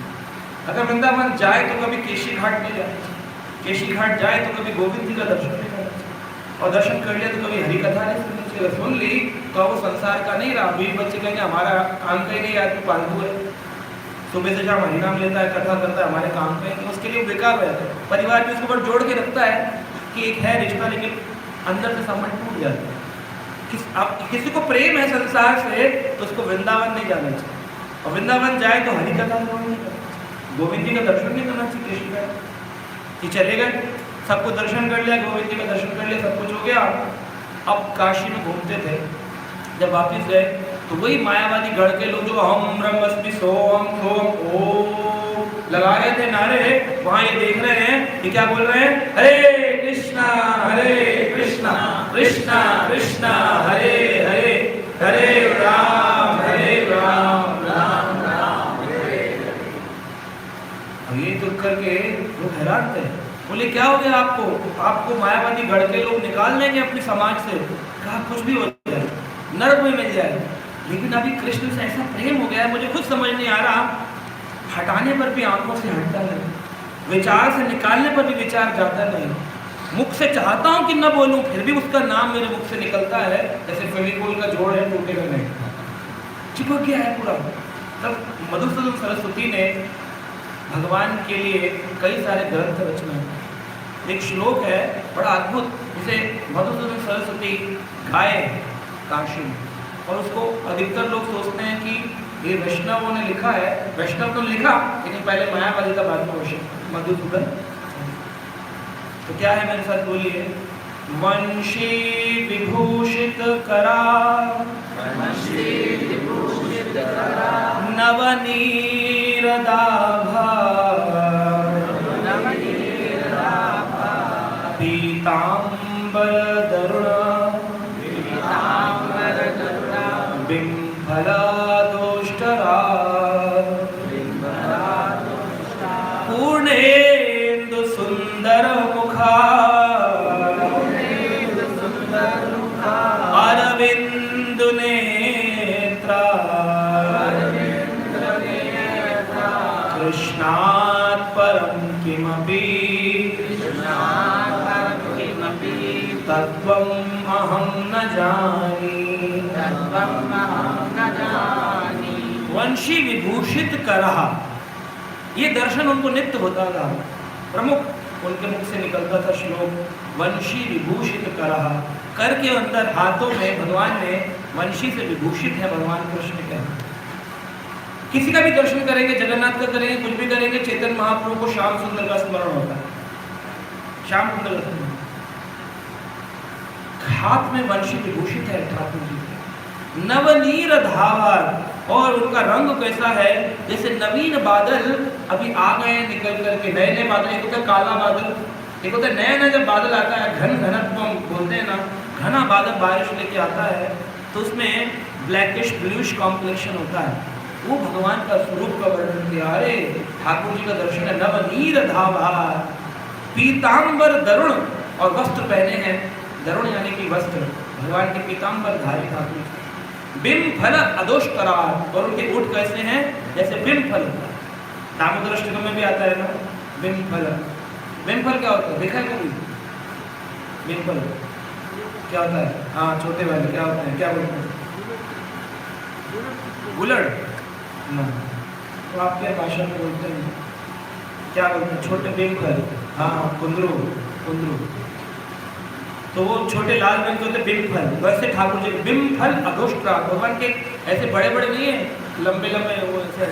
अगर वृंदावन जाए तो कभी केशी घाट नहीं जाना चाहिए, केशी घाट जाए तो कभी गोविंद जी का दर्शन नहीं करना चाहिए, और दर्शन कर लिया तो कभी हरि कथा नहीं सुननी चाहिए। सुन ली तो वो संसार का नहीं रहा। बीवी बच्चे कहेंगे हमारा काम का ही नहीं, आदमी पालतू है, सुबह से शाम हरिनाम लेता है, कथा करता है, हमारे काम पे, तो उसके लिए बेकार हो जाता है। परिवार भी उसको बड़ जोड़ के रखता है कि एक है रिश्ता, लेकिन अंदर से संबंध टूट जाता है। किसी को प्रेम है संसार से तो उसको वृंदावन नहीं जाना चाहिए, और वृंदावन जाए तो हरि कथा श्रवण नहीं करना चाहिए, गोविंद जी का दर्शन नहीं करना चाहिए। कृष्ण का कि चले गए, सबको दर्शन कर लिया, गोविंद जी का दर्शन कर लिया, सब कुछ हो गया। अब काशी में घूमते थे, जब वापिस गए तो वही मायावादी गढ़ के लोग जो हम ब्रह्मस्मि सोम सोम ओ लगा रहे थे नारे, वहां ये देख रहे हैं, ये क्या बोल रहे हैं, हरे कृष्णा कृष्णा कृष्णा हरे हरे, हरे राम राम राम हरे हरे। अब ये देख करके लोग हैरान थे, बोले क्या हो गया आपको, आपको मायावादी गढ़ के लोग निकाल देंगे अपने समाज से। कहा कुछ भी हो जाए, नरक में मिल जाए, लेकिन अभी कृष्ण से ऐसा प्रेम हो गया है, मुझे खुद समझ नहीं आ रहा, हटाने पर भी आंखों से हटता नहीं, विचार से निकालने पर भी विचार जाता नहीं, मुख से चाहता हूं कि न बोलूं फिर भी उसका नाम मेरे मुख से निकलता है, जैसे फेविकोल का जोड़ है, टूटेगा नहीं, चिपक गया है पूरा। तब मधुसूदन सरस्वती ने भगवान के लिए कई सारे ग्रंथ रचना। एक श्लोक है बड़ा अद्भुत, जिसे मधुसूदन सरस्वती गाए काशी में, और उसको अधिकतर लोग सोचते हैं कि ये वैष्णवों ने लिखा है। वैष्णव तो लिखा, लेकिन पहले मायावादी का बाद में मधुसूदन। तो क्या है, मेरे साथ बोलिए, वंशी विभूषित करा नवनीरदाभा पीतांबर दरुण बिंफला दोष्टरा पूर्णेन्दु सुंदर मुखा अरविंद नेत्रा कृष्णात् परं किमपि तत्त्वम् अहं न जानी। वंशी विभूषित करहा, ये दर्शन उनको नित्य होता था। प्रमुख उनके मुख से निकलता था श्लोक, वंशी विभूषित करहा। कर के अंदर हाथों में भगवान ने वंशी से विभूषित है भगवान कृष्ण के। किसी का भी दर्शन करेंगे, जगन्नाथ का करेंगे, कुछ भी करेंगे, चैतन्य महाप्रभु को श्याम सुंदर का स्मरण होता है, श्याम सुंदर का स्मरण। हाथ में वंशी विभूषित है ठाकुर जी, नवनीर धावर, और उनका रंग कैसा है, जैसे नवीन बादल अभी आ गए निकल करके, नए नए बादल। एक होता है काला बादल, एक होता है नया नया जब बादल आता है, घनत्व हम बोलते हैं ना, घना बादल बारिश लेके आता है, तो उसमें ब्लैकिश ब्लूइश कॉम्प्लेक्शन होता है। वो भगवान का स्वरूप का वर्णन किया। अरे ठाकुर जी का दर्शन है, नवनीर धावा पीतांबर दरुण, और वस्त्र पहने हैं, दरुण यानी कि वस्त्र, भगवान के पीतांबर धारी ठाकुर। बिंब फल अदोष करार, और उनके ओठ कैसे हैं, जैसे बिंब फल। दामोदर अष्टकम में भी आता है ना बिंब फल। बिंब फल क्या होता है, देखा है कभी बिंब फल क्या होता है? हाँ, छोटे वाले क्या होते हैं, क्या बोलते हैं, गुलड़ ना, तो आपके भाषा में बोलते हैं क्या बोलते हैं, छोटे बिंब फल। हाँ, कुंदरू, कुंदरू, तो वो छोटे लाल रंग के होते बिंब फल। वैसे ठाकुर जी बिंब फल अघोष्टा, भगवान के ऐसे बड़े बड़े नहीं है, लंबे लंबे वो ऐसे।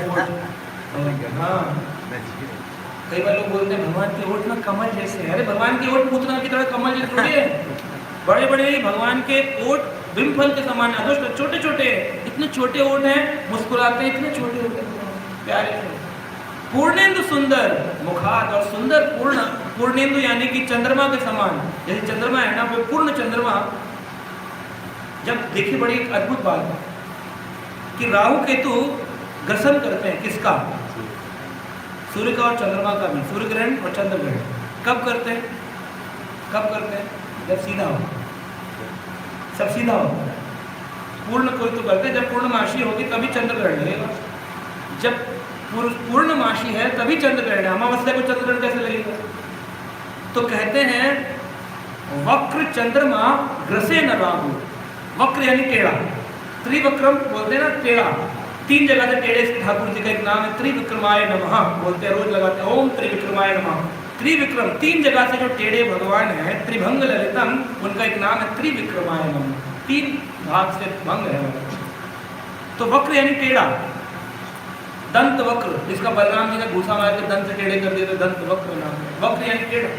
हाँ, कई बार लोग बोलते हैं भगवान के ओठ ना कमल जैसे है। अरे भगवान के ओठ पूतना की तरह कमल जैसे थोड़ी है। बड़े बड़े भगवान के ओठ बिम्फल के समान है, छोटे छोटे हैं, इतने छोटे ओठ हैं, मुस्कुराते हैं, इतने छोटे ओठ हैं, प्यारे से। पूर्णेंदु सुंदर मुखात, और सुंदर पूर्णेंदु यानी कि चंद्रमा के समान। जैसे चंद्रमा है ना, वो पूर्ण चंद्रमा। जब देखिए बड़ी एक अद्भुत बात है कि राहु केतु ग्रसन करते हैं किसका? सूर्य का और चंद्रमा का भी। सूर्य ग्रहण और चंद्र ग्रहण कब करते हैं? कब करते हैं? जब सीधा हो, सब सीधा हो। पूर्ण कोई तो करते हैं, जब पूर्णमासी होगी तभी चंद्र ग्रहण लगेगा। जब पूर्णमासी है तभी चंद्र ग्रहण है। अमावस्या को चंद्र ग्रहण कैसे लगेगा? तो कहते हैं वक्र चंद्रमा ग्रसे न राहु। वक्र यानी टेढ़ा, त्रिविक्रम बोलते हैं ना, टेढ़ा। 3 जगह से टेढ़े ठाकुर जी का एक नाम है, त्रिविक्रमाय नमः बोलते हैं, रोज लगाते हैं, ओम त्रिविक्रमाय नमः। त्रिविक्रम 3 जगह से जो टेढ़े भगवान है, त्रिभंग ललितम, उनका एक नाम है त्रिविक्रमाय नमः। 3 भाग से भंग है। तो वक्र यानी टेढ़ा। दंत वक्र, जिसका बलराम जी ने घूसा मार के दंत से टेढ़े कर दिए तो दंत वक्र नाम है। वक्र यानी टेढ़ा।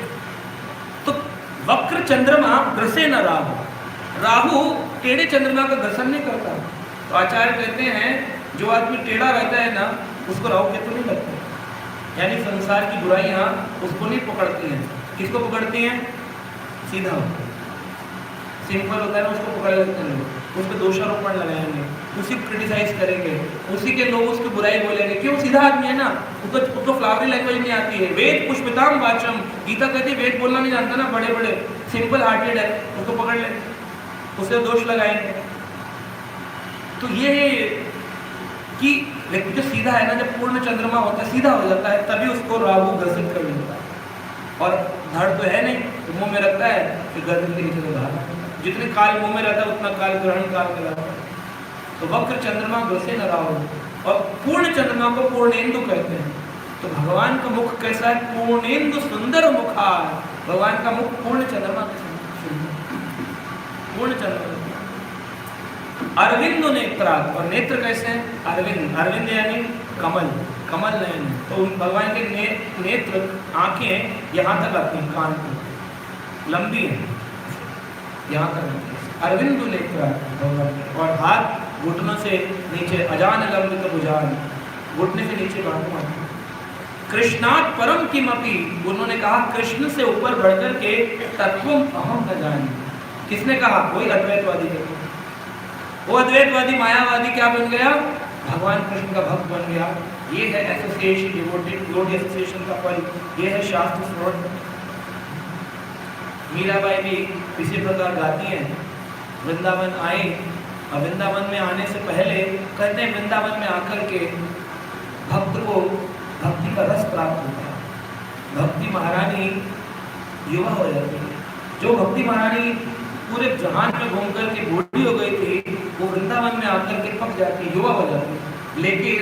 तो वक्र चंद्रमा ग्रसे न राहु। राहु टेढ़े चंद्रमा का ग्रसन नहीं करता। तो आचार्य कहते हैं जो आदमी टेढ़ा रहता है ना, उसको राहु केतु नहीं लगते। यानी संसार की बुराइयां उसको नहीं पकड़ती हैं। किसको पकड़ती हैं? सीधा सिंपल होता है ना, उसको पकड़ लेते हैं लोग, उस पर दोषारोपण लगाएंगे, उसी को क्रिटिसाइज करेंगे, उसी के लोग उसकी बुराई बोलेंगे। क्यों? सीधा आदमी है ना, उसको फ्लावरी लैंग्वेज नहीं आती है। वेद पुष्पिताम वाचम, गीता कहती है वेद बोलना नहीं जानता ना, बड़े बड़े सिंपल हार्टेड है, उसको पकड़ ले, उसे दोष लगाएंगे। तो ये कि लेकिन जो सीधा है ना, जब पूर्ण चंद्रमा होता है, सीधा हो जाता है, तभी उसको राहु ग्रसित कर लेता है। और धड़ तो है नहीं, तो मुंह में रखता है, फिर गर्दन के नीचे से जितने काल मुंह में रहता है उतना काल ग्रहण काल कहलाता है। तो वक्र चंद्रमा ग्रसे न राहु, और पूर्ण चंद्रमा को पूर्णेंदु कहते हैं। तो भगवान का मुख कैसा है? पूर्णेंदु सुंदर मुखा। भगवान का मुख पूर्ण चंद्रमा के समान, पूर्ण चंद्रमा। अरविंद नेत्रा, और नेत्र कैसे हैं? अरविंद, अरविंद यानी कमल, कमल नयन। तो भगवान के नेत्र, आंखें यहाँ तक आती हैं, कान की लंबी है, यहाँ तक अरविंद नेत्रा भगवान। और हाथ घुटनों से नीचे, अजान लंबित भुजान, घुटने से नीचे बाजू आती। कृष्णात् परम किमपि, उन्होंने कहा कृष्ण से ऊपर बढ़कर के तत्वम अहम न जाने। किसने कहा? कोई अद्वैतवादी ने। वो अद्वैतवादी मायावादी क्या बन गया? भगवान कृष्ण का भक्त बन गया। ये है एसोसिएशन, डिवोटी एसोसिएशन का फल, ये है शास्त्र श्रवण। मीराबाई भी इसी प्रकार गाती हैं। वृंदावन आए, और वृंदावन में आने से पहले कहते हैं वृंदावन में आकर के भक्त को भक्ति का रस प्राप्त होता है। भक्ति महारानी युवा हो जाती है। जो भक्ति महारानी पूरे जहान में घूम कर के बूढ़ी हो गई थी, वो वृंदावन में आकर के पक जाती है, युवा हो जाती है। लेकिन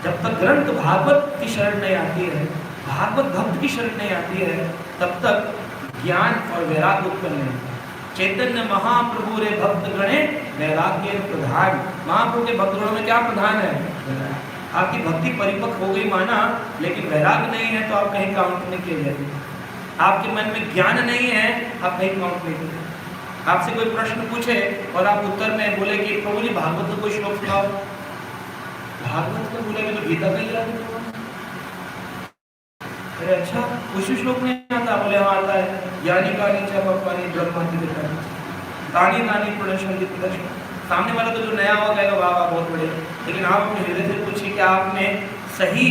जब तक ग्रंथ भागवत की शरण नहीं आती है, भागवत भक्त की शरण नहीं आती है, तब तक ज्ञान और वैराग्य उत्पन्न नहीं। चैतन्य महाप्रभु रे भक्त गणे वैराग्य प्रधान। महाप्रभु के भक्त गणों में क्या प्रधान है? आपकी भक्ति परिपक्व हो गई माना, लेकिन वैराग्य नहीं है तो आप कहीं काउंट नहीं किए जाते। आपके मन में ज्ञान नहीं है, आप कहीं काउंट नहीं किए। आपसे कोई प्रश्न पूछे और आप उत्तर में बोले कि प्रभु जी भागवत का कोई श्लोक सुनाओ, भागवत का बोले तो गीता का ही याद है। अरे अच्छा, कुछ श्लोक नहीं आता? बोले हाँ आता है। यानी कानी च पपानी ब्रह्मादि विद्या तानी तानी प्रणशंति प्रदर्शन। सामने वाला तो जो नया हो गएगा वाह वाह बहुत बढ़िया, लेकिन आप अपने हृदय से पूछिए कि आपने सही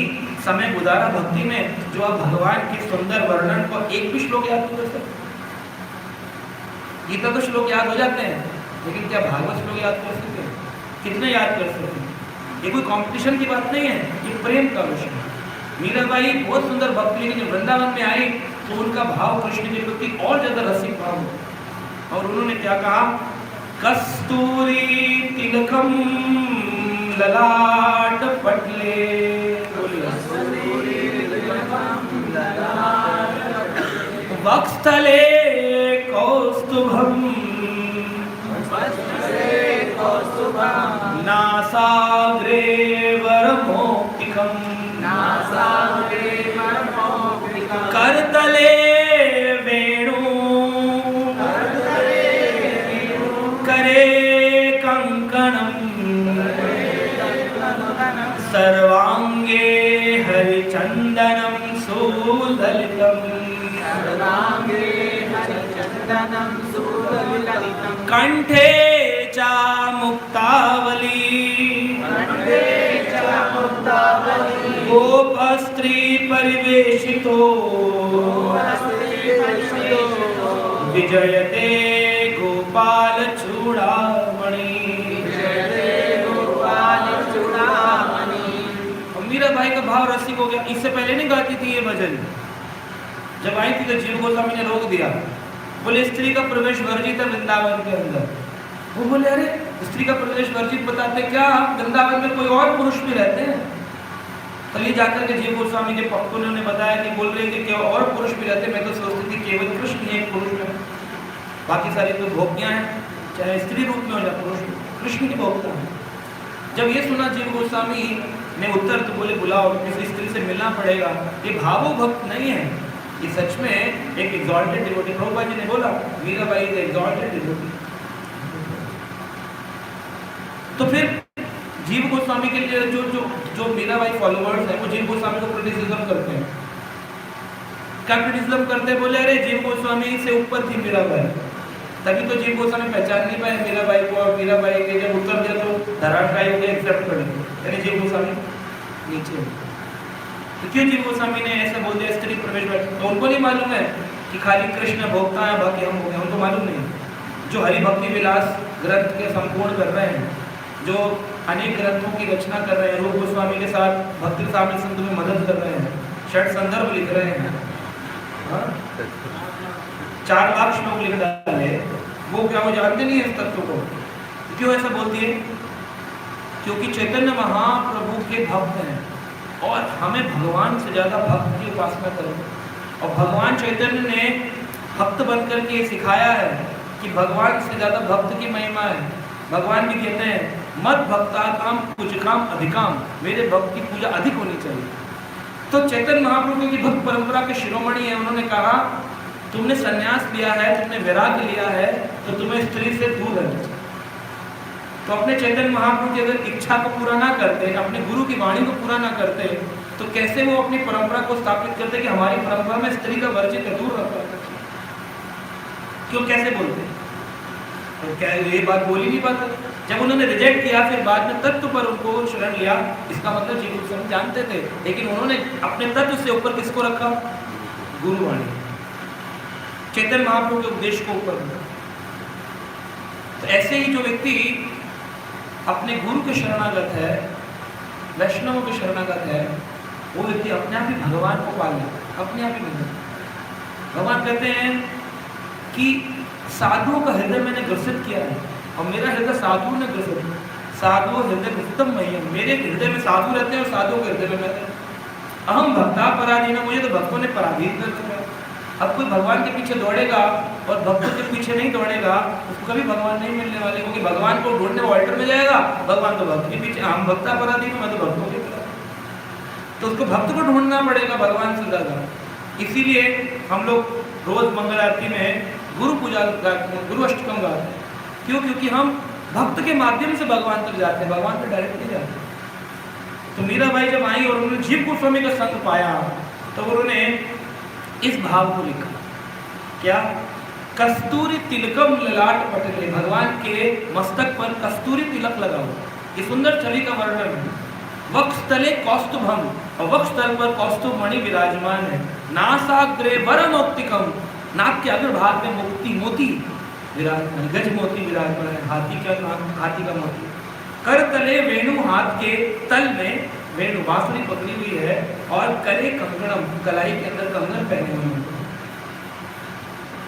समय गुजारा भक्ति में, जो आप भगवान के सुंदर वर्णन को एक भी श्लोक याद कर सकते? गीता तो श्लोक याद हो जाते हैं, लेकिन क्या भागवत श्लोक याद कर सकते हैं? कितने याद कर सकते हैं? ये कोई कंपटीशन की बात नहीं है, ये प्रेम का विषय है। मीराबाई बहुत सुंदर भक्त, लेकिन जब वृंदावन में आई तो उनका भाव कृष्ण के प्रति और ज्यादा रसिक भाव हुआ। और उन्होंने क्या कहा? कस्तूरी तिलकम ललाट पटले, वक्षस्थले कौस्तुभम, नासाग्रे वरमौक्तिकम, करे कंकणम सर्वांगे हरिचंदनम सुललितम कंठे चा मुक्तावली गोप स्त्री परिवेशितो विजयते गोपाल चूड़ामणि। मीराबाई का भाव रसिक हो गया। इससे पहले नहीं गाती थी ये भजन, जब आई थी तो जीव गोस्वामी ने रोक दिया, बोले स्त्री का प्रवेश वर्जित है वृंदावन के अंदर। वो बोले अरे स्त्री का प्रवेश वर्जित बताते क्या, वृंदावन में कोई और पुरुष भी रहते हैं? तो ये जाकर के जीव गोस्वामी के भक्तों ने बताया कि बोल रहे थे कि और पुरुष भी रहते, मैं तो सोचती थी केवल कृष्ण ही एक पुरुष में, बाकी सारी तो भोगियां हैं, चाहे स्त्री रूप में हो या पुरुष, कृष्ण की भोगता है। जब ये सुना जीव गोस्वामी ने उत्तर तो बोले बुलाओ, किसी स्त्री से मिलना पड़ेगा। ये भावो भक्त नहीं है, ये सच में एक एग्जॉल्टेड डिवोटी। प्रभुपाद जी ने बोला मीराबाई इज एग्जॉल्टेड डिवोटी। तो फिर जीव गोस्वामी के लिए जो जो जो मीराबाई फॉलोअर्स हैं वो जीव गोस्वामी को क्रिटिसिज्म करते हैं। क्या क्रिटिसिज्म करते हैं? बोले अरे जीव गोस्वामी से ऊपर थी मीराबाई, तभी तो जीव गोस्वामी पहचान नहीं पाए मीराबाई को, और मीराबाई के जब उत्तर दिया तो धराशायी हो गए, एक्सेप्ट कर लिया, यानी जीव गोस्वामी नीचे। तो क्यों जीव गोस्वामी ने ऐसा बोल दिया स्त्री प्रवेश? तो उनको नहीं मालूम है कि खाली कृष्ण भोगता है बाकी हम हो गए, उनको मालूम नहीं। जो हरि भक्ति विलास ग्रंथ के संपूर्ण कर रहे हैं, जो अनेक ग्रंथों की रचना कर रहे हैं, रूप गोस्वामी के साथ भक्ति सामने संत में मदद कर रहे हैं, षट संदर्भ लिख रहे हैं, 4 लाख श्लोक लिख डाले, वो क्या वो जानते नहीं है इस तत्व को? क्यों ऐसा बोलती है? क्योंकि चैतन्य महाप्रभु के भक्त हैं और हमें भगवान से ज्यादा भक्त की उपासना करो। और भगवान चैतन्य ने भक्त बन करके सिखाया है कि भगवान से ज्यादा भक्त की महिमा है। भगवान भी कहते हैं मत भक्ता काम कुछ काम अधिकाम, मेरे भक्त की पूजा अधिक होनी चाहिए। तो चैतन्य महाप्रभु की भक्त परंपरा के शिरोमणि है, उन्होंने कहा तुमने संन्यास लिया है, तुमने वैराग्य लिया है, तो तुम्हें स्त्री से दूर रहना चाहिए। तो अपने चैतन्य महाप्रभु की अगर इच्छा को पूरा ना करते, अपने गुरु की वाणी को पूरा ना करते, तो कैसे वो अपनी परंपरा को स्थापित करते कि हमारी परंपरा में स्त्री का वर्जित है, दूर रखा? क्यों कैसे बोलते? तो क्या ये बात बोली नहीं पाते? जब उन्होंने रिजेक्ट किया फिर बाद में तत्व पर उनको शरण लिया, इसका मतलब जीव गोस्वामी जानते थे, लेकिन उन्होंने अपने तत्व से ऊपर किसको रखा? गुरुवाणी, चैतन्य महाप्रभु के उपदेश को ऊपर रखा। तो ऐसे ही जो व्यक्ति अपने गुरु के शरणागत है, वैष्णवों के शरणागत है, वो व्यक्ति अपने आप ही भगवान को पा लेता, अपने आप ही मिलता। भगवान कहते हैं कि साधुओं का हृदय मैंने ग्रसित किया है, और मेरा हृदय साधुओं ने ग्रसित किया। साधुओं हृदय ग्रसितम मह्यम, मेरे हृदय में साधु रहते हैं और साधुओं के हृदय में रहते हैं। अहम भक्ता पराधीन, मुझे तो भक्तों ने पराधीन कर दिया। अब कोई भगवान के पीछे दौड़ेगा और भक्तों के पीछे नहीं दौड़ेगा, उसको कभी भगवान नहीं मिलने वाले, क्योंकि भगवान को ढूंढने वो अल्टर में जाएगा, भगवान तो भक्त के पीछे, हम भक्ता पराधीन, मैं तो भक्तों के पीछे, तो उसको भक्त को ढूंढना पड़ेगा भगवान से ज्यादा। इसीलिए हम लोग रोज मंगल आरती में गुरु पूजा गाते हैं, गुरु अष्टकम गाते हैं। क्यों? क्योंकि हम भक्त के माध्यम से भगवान तक जाते हैं, भगवान तक डायरेक्ट नहीं जाते। तो मीराबाई जब आई और उन्होंने जीव गोस्वामी का संग पाया, तो उन्होंने इस भाव को लिखा, क्या? कस्तूरी तिलकम ललाट पटले, भगवान के मस्तक पर कस्तूरी तिलक लगा हुआ, ये सुंदर छवि का वर्णन है। वक्षस्थले कौस्तुभम, और वक्षस्थल पर कौस्तुभ मणि विराजमान है। नासाग्रे वरमौक्तिकम, नाक के अग्रभाग में मुक्ति मोती विराजमान, गज मोती विराजमान है, हाथी का मोती। कर तले वेणु, हाथ के तल में वेणु बांसुरी पकड़ी हुई है, और करे कंकणम, कलाई के अंदर कंगन पहने हुए हैं।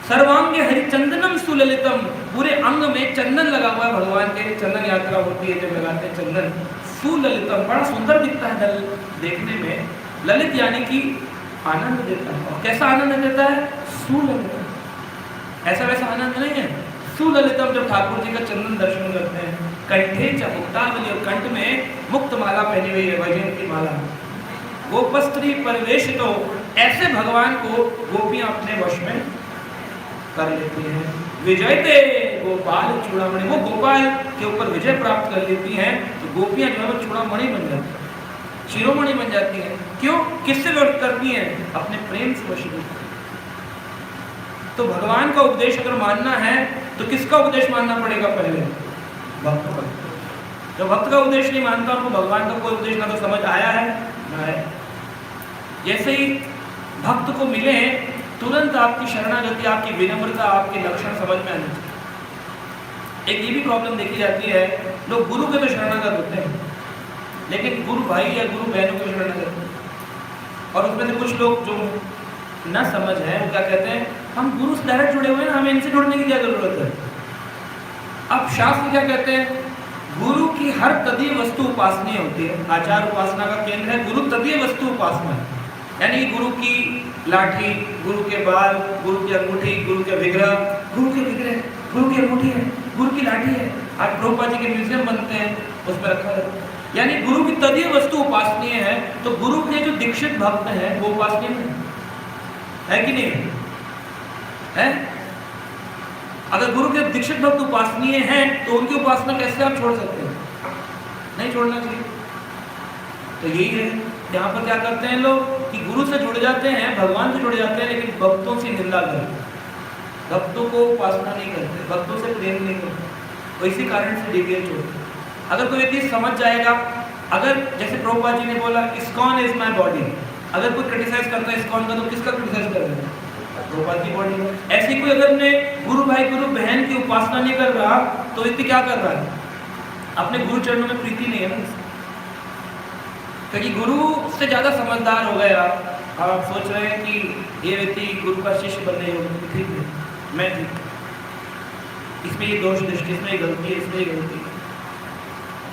सर्वांगे हरिचंदनम सुललितम, पूरे अंग में चंदन लगा हुआ है भगवान के। चंदन यात्रा होती है जब लगाते हैं चंदन, सुललितम, बड़ा सुंदर दिखता है देखने में। ललित यानी कि आनंद देता है। और कैसा आनंद देता है? सुललितम, ऐसा वैसा आनंद नहीं है, सुललितम। जब ठाकुर जी का चंदन दर्शन करते हैं, कंठे च मुक्तावली, और कंठ में मुक्त माला पहनी हुई है, वैजयंती की माला। गोपस्त्री परिवेशितो, ऐसे भगवान को गोपियां अपने वश में कर लेती हैं। विजयते गोपाल चूड़ामणि, वो गोपाल के ऊपर विजय प्राप्त कर लेती हैं तो गोपियां जो है वो चूड़ामणि बन जाती हैं, शिरोमणि बन जाती हैं। क्यों? किससे वर्त करती हैं? अपने प्रेम से वशीभूत। तो भगवान का उपदेश अगर मानना है तो किसका उपदेश मानना पड़ेगा? पहले भक्त का। जब भक्त का उपदेश नहीं मानता, उनको भगवान का कोई उपदेश ना तो समझ आया है ना है। जैसे ही भक्त को मिले तुरंत आपकी शरणागति, आपकी विनम्रता, आपके लक्षण समझ में आने चाहिए। एक ये भी प्रॉब्लम देखी जाती है, लोग गुरु के तो शरणागत होते हैं लेकिन गुरु भाई या गुरु बहनों के शरणागत होते हैं। और उसमें से कुछ लोग जो न समझ है वो क्या कहते हैं, हम गुरु से डायरेक्ट जुड़े हुए हैं, हमें इनसे जुड़ने की क्या जरूरत है। अब शास्त्र क्या कहते हैं? गुरु की हर तदीय वस्तु उपासनीय होती है। आचार उपासना का केंद्र है गुरु तदीय वस्तु उपासना, यानी गुरु की लाठी, गुरु के बाल, गुरु की अंगूठी, गुरु के विग्रह, गुरु के विग्रह, गुरु की अंगूठी है, गुरु की लाठी है। आज प्रभुपाद जी के म्यूजियम बनते हैं, उसमें रखा है। यानी गुरु की तदीय वस्तु उपासनीय है, तो गुरु के जो दीक्षित भक्त हैं वो उपासनीय है कि नहीं है? अगर गुरु के दीक्षित भक्त उपासनीय हैं तो उनकी उपासना कैसे आप छोड़ सकते हैं? नहीं छोड़ना चाहिए। तो यही है, यहाँ पर क्या करते हैं लोग कि गुरु से जुड़ जाते हैं, भगवान से जुड़ जाते हैं, लेकिन भक्तों से निंदा करते हैं, भक्तों को उपासना नहीं करते, भक्तों से प्रेम नहीं करते, तो इसी कारण से डिविएट होते हैं। अगर कोई व्यक्ति समझ जाएगा, अगर जैसे प्रभुपाद जी ने बोला इस्कॉन इज माय बॉडी, अगर कोई क्रिटिसाइज करता है इस्कॉन का तो किसका क्रिटिसाइज कर रहे हैं? प्रभुपाद की बॉडी। ऐसे कोई अगर अपने गुरु भाई गुरु बहन की उपासना नहीं कर रहा तो व्यक्ति क्या कर रहा है? अपने गुरु चरणों में प्रीति नहीं है ना, क्योंकि गुरु से ज्यादा समझदार हो गए आप सोच रहे हैं कि ये व्यक्ति गुरु का शिष्य बनने योग्य, ठीक है, मैं ठीक, इसमें ये दोष दृष्टि, इसमें ये गलती है, इसमें ये गलती है।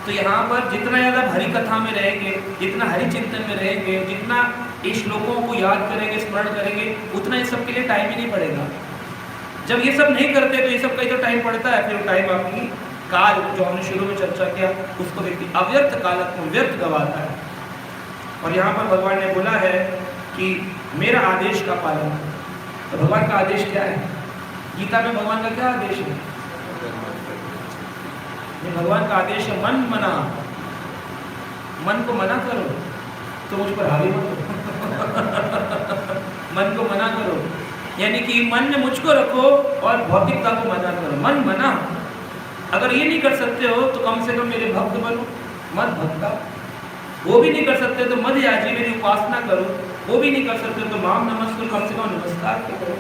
तो यहाँ पर जितना ज़्यादा हरि कथा में रहेंगे, जितना हरि चिंतन में रहेंगे, जितना इस श्लोकों को याद करेंगे, स्मरण करेंगे, उतना इस सब के लिए टाइम ही नहीं पड़ेगा। जब ये सब नहीं करते तो ये सब का ही तो टाइम पड़ता है, फिर टाइम आपकी काल जो हमने शुरू में चर्चा किया उसको व्यक्ति अव्यर्थ कालक को व्यर्थ गवाता है। और यहाँ पर भगवान ने बोला है कि मेरा आदेश का पालन। तो भगवान का आदेश क्या है? गीता में भगवान का क्या आदेश है? भगवान का आदेश है मन मना, मन को मना करो तो मुझ पर हावी मत हो। मन को मना करो यानी कि मन में मुझको रखो और भौतिकता को मना करो। मन मना, अगर ये नहीं कर सकते हो तो कम से कम मेरे भक्त बनो, मत भक्ता। वो भी नहीं कर सकते तो मद याजी मेरी उपासना करो, वो भी नहीं कर सकते तो माम नमस्कार, कम से कम नमस्कार तो करो।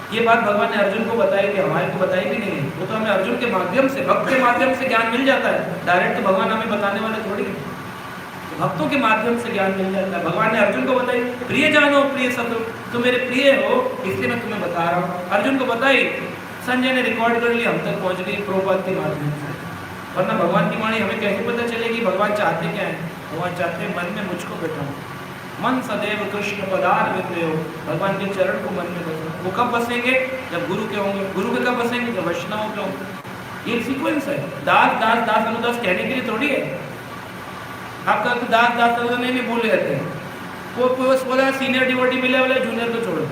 ये बात भगवान ने अर्जुन को बताई कि हमारे को बताई भी नहीं है, वो तो हमें अर्जुन के माध्यम से, भक्त के माध्यम से ज्ञान मिल जाता है। डायरेक्ट तो भगवान हमें बताने वाले थोड़ी है, तो भक्तों के माध्यम से ज्ञान मिल जाता है। भगवान ने अर्जुन को बताई, प्रिय जानो प्रिय शत्रु, तुम मेरे प्रिय हो इसलिए मैं तुम्हें बता रहा हूँ। अर्जुन को बताई, संजय ने रिकॉर्ड कर लिया, हम तक पहुँच गई प्रभुपाद के माध्यम से। वरना भगवान की वाणी हमें कैसे पता चलेगी भगवान चाहते क्या है? भगवान चाहते हैं मन में मुझको बैठाओ, मन सदैव कृष्ण पदार विद्यो, भगवान के चरण को मन में बसो। वो कब बसेंगे? जब गुरु के होंगे। गुरु के कब बसेंगे? जब वैष्णव के होंगे। ये सीक्वेंस है। दास दास दास अनुदास कहने के लिए थोड़ी है। आपका दास दास अनुदास नहीं भूल रहते हैं, वो बोला सीनियर डिवोटी मिले वाले जूनियर को छोड़ दो।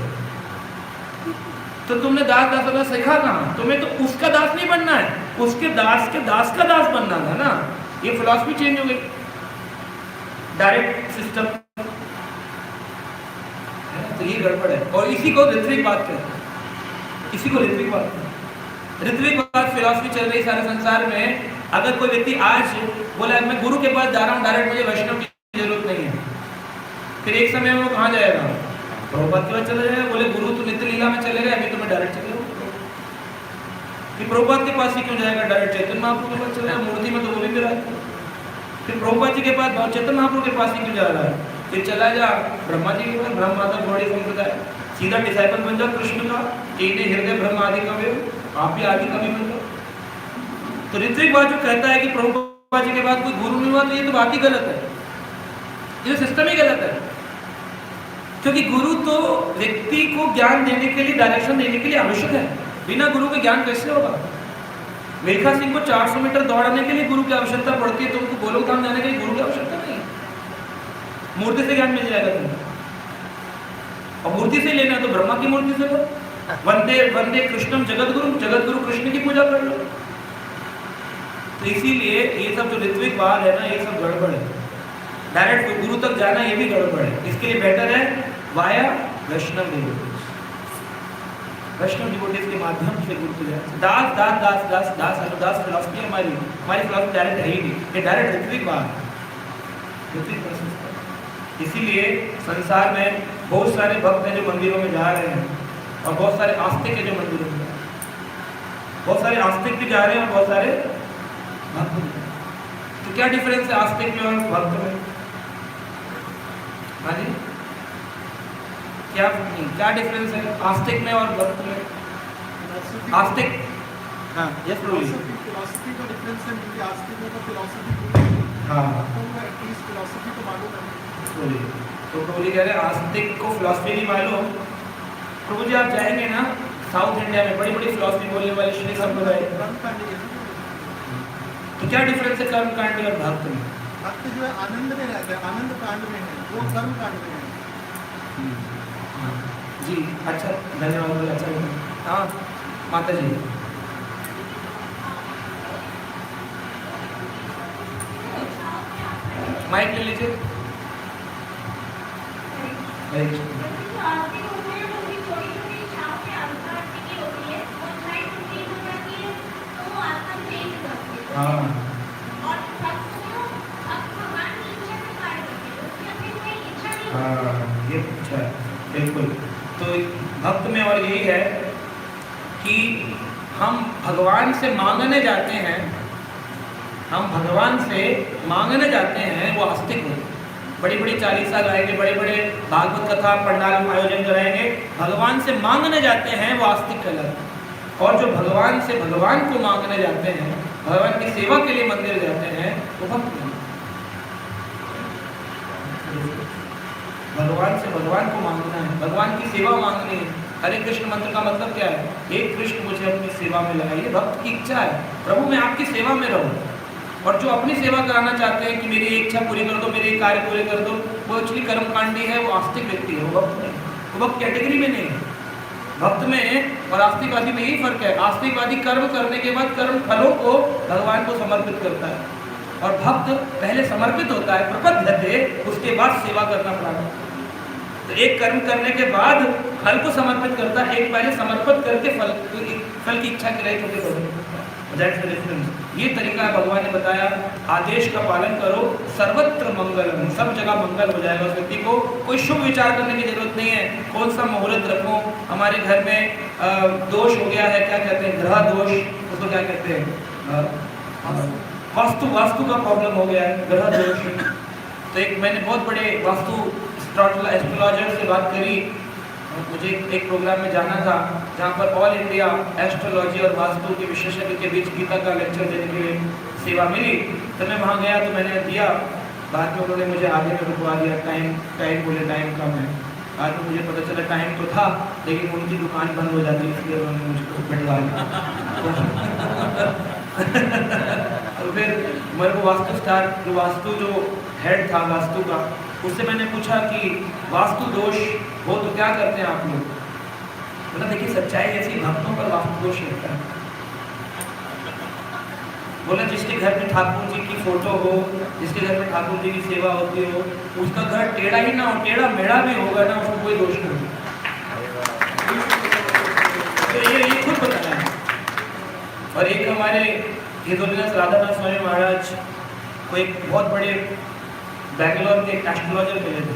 तो तुमने दास दास अनुदास सीखा कहाँ? तुम्हें तो उसका दास नहीं बनना है, उसके दास के दास का दास बनना था ना। ये फिलॉसफी चेंज हो गई, डायरेक्ट सिस्टम। तो ये गड़बड़ है और इसी को ऋत्विक बात कहते हैं, इसी को ऋत्विक बात कहते हैं। ऋत्विक बात फिलॉसफी चल रही सारे संसार में। अगर कोई व्यक्ति आज बोला मैं गुरु के पास जा रहा हूँ डायरेक्ट, मुझे वैष्णव की जरूरत नहीं है, फिर एक समय में वो कहाँ जाएगा? प्रभुपाद के पास चला जाएगा। बोले गुरु तो नित्य लीला में चले गए, अभी तो मैं डायरेक्ट चले जाऊँ। फिर प्रभुपाद के पास ही क्यों जाएगा? डायरेक्ट चैतन्य महाप्रभु के पास चला जाएगा, मूर्ति में तो वो भी रहा है। फिर प्रभुपाद जी के पास चैतन्य महाप्रभु के पास ही क्यों जा रहा है? फिर चला जा ब्रह्मा जी के पास, ब्रह्म माता गौड़ी संप्रदाय, सीधा डिसाइपल बन जाओ कृष्ण का। तेने हृदय ब्रह्म आदि कवि, आप भी आदि कवि बन जाओ। तो ऋत्विक बात जो कहता है कि प्रभुपाद जी के बाद कोई गुरु नहीं हुआ, तो ये तो बात ही गलत है, ये सिस्टम ही गलत है। क्योंकि गुरु तो व्यक्ति को ज्ञान देने के लिए, डायरेक्शन देने के लिए आवश्यक है। बिना गुरु के ज्ञान कैसे होगा? मिल्खा सिंह को 400 मीटर दौड़ने के लिए गुरु की आवश्यकता पड़ती है, तो उनको गोलोक धाम जाने के लिए गुरु की आवश्यकता नहीं है। मूर्ति से ज्ञान मिल जाएगा तुम्हें, और मूर्ति से लेना तो ब्रह्मा की मूर्ति से लो। वंदे वंदे कृष्णम जगतगुरु, जगतगुरु कृष्ण की पूजा कर लो। तो इसीलिए ये सब जो ऋत्विक वाद है ना, ये सब गड़बड़ है। डायरेक्ट गुरु तक जाना ये भी गड़बड़ है। इसके लिए बेटर है वाया वैष्णव डिवोटीज, वैष्णव डिवोटीज के माध्यम से गुरु को जाए। दास दास दास दास दास दास फिलॉसफी हमारी फिलॉसफी डायरेक्ट है ही नहीं, ये डायरेक्ट ऋत्विक वाद है, ऋत्विक प्रोसेस है। इसीलिए संसार में बहुत सारे भक्त हैं जो मंदिरों में जा रहे हैं, और बहुत सारे आस्तिक हैं जो मंदिरों में जा रहे हैं। बहुत सारे आस्तिक भी जा रहे हैं और बहुत सारे भक्त भी जा रहे हैं। तो क्या डिफरेंस है आस्तिक में और भक्त में? हाँ जी, क्या डिफरेंस है आस्तिक में और भक्त में? आस्तिक, हाँ यस प्लीज। फिलॉसफी का डिफरेंस है, क्योंकि आस्तिक में तो फिलॉसफी हाँ तो एटलीस्ट फिलॉसफी तो मालूम है। बोलिए। तो बोलिए कह रहे हैं आस्तिक को फिलॉसफी नहीं मालूम। प्रभु जी आप जाएंगे ना साउथ इंडिया में, बड़ी बड़ी फिलॉसफी बोलने वाले श्री संप्रदाय, तो क्या डिफरेंस है कर्म कांड और भक्त में? भक्त जो है आनंद में रहता है, आनंद कांड में है, वो कर्म कांड में है। जी अच्छा, धन्यवाद, अच्छा। हाँ माता जी, माइक ले लीजिए। हरे कृष्ण। हाँ ये अच्छा है, बिल्कुल। तो भक्त में और यही है कि हम भगवान से मांगने जाते हैं, हम भगवान से मांगने जाते हैं, वो आस्तिक होते हैं। बड़ी बड़ी चालीसा गाएंगे, बड़े बड़े भागवत कथा पंडाल में आयोजन कराएंगे, भगवान से मांगने जाते हैं, वो आस्तिक कहलाते हैं। और जो भगवान से भगवान को मांगने जाते हैं, भगवान की सेवा के लिए मंदिर जाते हैं, वो भक्त हैं। भगवान से भगवान को मांगना है, भगवान की सेवा मांगनी है। हरे कृष्ण मंत्र का मतलब क्या है? हे कृष्ण मुझे अपनी सेवा में लगाइए। भक्त की इच्छा है प्रभु मैं आपकी सेवा में रहूं। और जो अपनी सेवा कराना चाहते हैं कि मेरी इच्छा पूरी कर दो, मेरे कार्य पूरे कर दो, वो एक्चुअली कर्मकांडी है, वो आस्तिक व्यक्ति है, वो भक्त नहीं, वो भक्त कैटेगरी में नहीं है। भक्त में और आस्तिकवादी में यही फर्क है। आस्तिकवादी कर्म करने के बाद कर्म फलों को भगवान को समर्पित करता है, और भक्त पहले समर्पित होता है, प्रपद्यते, उसके बाद सेवा करना प्रारंभ। तो एक कर्म करने के बाद फल को समर्पित करता है, एक पहले समर्पित करके फल की इच्छा के लिए छोटे छोटे। ये तरीका भगवान ने बताया। आदेश का पालन करो, सर्वत्र मंगलम, सब जगह मंगल हो जाएगा उस व्यक्ति को। कोई शुभ विचार करने की जरूरत नहीं है, कौन सा मुहूर्त रखो। हमारे घर में दोष हो गया है, क्या कहते हैं, ग्रह दोष, उसको क्या कहते हैं, वास्तु का प्रॉब्लम हो गया है, ग्रह दोष। तो एक मैंने बहुत बड़े वास्तु एस्ट्रोलॉजर से बात करी। मुझे एक प्रोग्राम में जाना था जहाँ पर ऑल इंडिया एस्ट्रोलॉजी और वास्तु के विशेषज्ञ के बीच गीता का लेक्चर देने के लिए सेवा मिली। तो मैं वहाँ गया तो मैंने दिया, बाद में उन्होंने मुझे आगे में रुकवा दिया, टाइम बोले टाइम कम है। बाद में मुझे पता चला टाइम तो था, लेकिन उनकी दुकान बंद हो जाती, इसलिए उन्होंने मुझको बैठवा दिया। तो फिर मेरे को वास्तु जो हेड था वास्तु का, उससे मैंने पूछा कि वास्तु दोष हो तो क्या करते हैं आप लोग? बोला देखिए सच्चाई ऐसी, भक्तों पर वास्तु दोष रहता है। बोला जिसके घर में ठाकुर जी की फोटो हो, जिसके घर में ठाकुर जी की सेवा होती हो, उसका घर टेढ़ा ही ना हो, टेढ़ा मेढ़ा भी होगा ना, उसको कोई दोष नहीं होगा। तो ये खुद बताया है। और एक हमारे हिदोलिनस राधानाथ स्वामी महाराज को एक बहुत बड़े बैंगलोर के एस्ट्रोलॉजर मिले थे,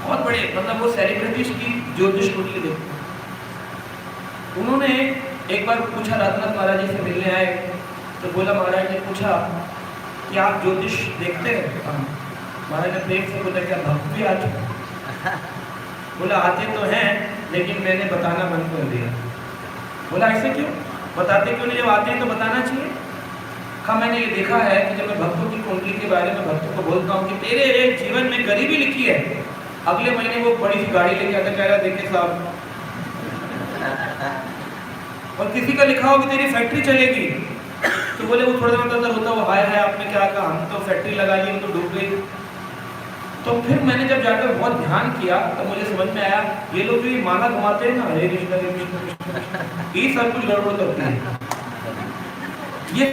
बहुत बड़े, मतलब वो सेलिब्रिटीज की ज्योतिष कुंडली देखते। उन्होंने एक बार पूछा, राधानाथ महाराज जी से मिलने आए, तो बोला, महाराज ने पूछा कि आप ज्योतिष देखते हैं? महाराज ने प्रेम से बोला, क्या भक्त भी आते? बोला आते तो हैं, लेकिन मैंने बताना बंद कर दिया। बोला ऐसे क्यों, बताते क्यों नहीं? जब आते हैं तो बताना चाहिए। हाँ मैंने ये देखा है कि जब मैं भक्तों की कुंडली के बारे में भक्तों को बोलता हूँ कि तेरे एक जीवन में गरीबी लिखी है, अगले महीने वो बड़ी सी गाड़ी लेके आता, कह रहा देखिए साहब। और किसी का लिखा हो कि तेरी फैक्ट्री चलेगी, तो बोले वो थोड़ा अंदर होता, वो हाय हाय आपने क्या कहा, हम तो फैक्ट्री लगा ली, हम तो डूब गई। तो फिर मैंने जब जाकर बहुत ध्यान किया तो मुझे समझ में आया ये लोग जो ये माला घुमाते हैं ना, हरे कृष्ण कृष्ण, ये सब कुछ गड़बड़ करते हैं। ये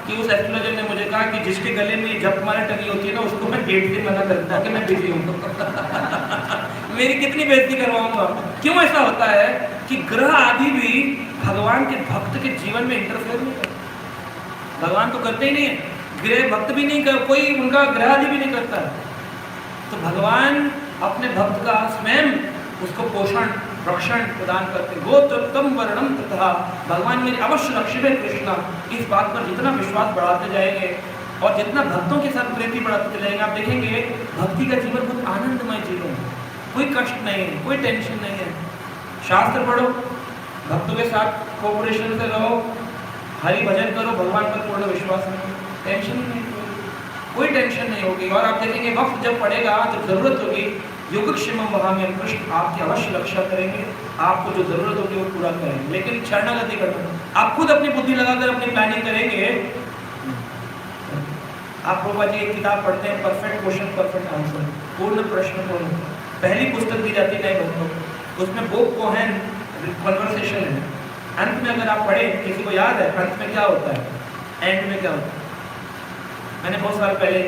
कि उस एस्ट्रोलॉजर ने मुझे कहा कि जिसके गले में जपमाला टंगी होती है ना, उसको मैं गेट से मना करता हूँ कि मैं बिजी हूँ। मेरी कितनी बेइज्जती करवाऊंगा। क्यों ऐसा होता है कि ग्रह आदि भी भगवान के भक्त के जीवन में इंटरफेयर नहीं करते। भगवान तो करते ही नहीं है, ग्रह भक्त भी नहीं कर, कोई उनका ग्रह आदि भी नहीं करता है। तो भगवान अपने भक्त का स्वयं उसको पोषण रक्षण प्रदान करते। गोत्रोत्तम वर्णम तथा, भगवान मेरे अवश्य लक्ष्य में कृष्णा। इस बात पर जितना विश्वास बढ़ाते जाएंगे और जितना भक्तों के साथ प्रीति बढ़ाते चले जाएंगे, आप देखेंगे भक्ति का जीवन बहुत आनंदमय जीवन है। कोई कष्ट नहीं है, कोई टेंशन नहीं है। शास्त्र पढ़ो, भक्तों के साथ कोऑपरेशन से रहो, हरि भजन करो, भगवान पर पूर्ण विश्वास रखो, टेंशन नहीं, कोई टेंशन नहीं होगी। और आप देखेंगे वक्त जब पड़ेगा, जब जरूरत होगी, योगक्षेमम वहाम्यहम् कृष्ण आपकी अवश्य रक्षा करेंगे, आपको जो जरूरत होगी वो पूरा करेंगे। लेकिन शरणागति करना, आप खुद अपनी बुद्धि लगाकर अपनी प्लानिंग करेंगे। आप प्रभुपा जी एक किताब पढ़ते हैं, परफेक्ट क्वेश्चन परफेक्ट आंसर, पूर्ण प्रश्न पूर्ण, पहली पुस्तक दी जाती है नए भक्तों को। उसमें बोब कोहेन कन्वर्सेशन है। अंत में अगर आप पढ़े, किसी को याद है अंत में क्या होता है, एंड में क्या होता है? मैंने बहुत साल पहले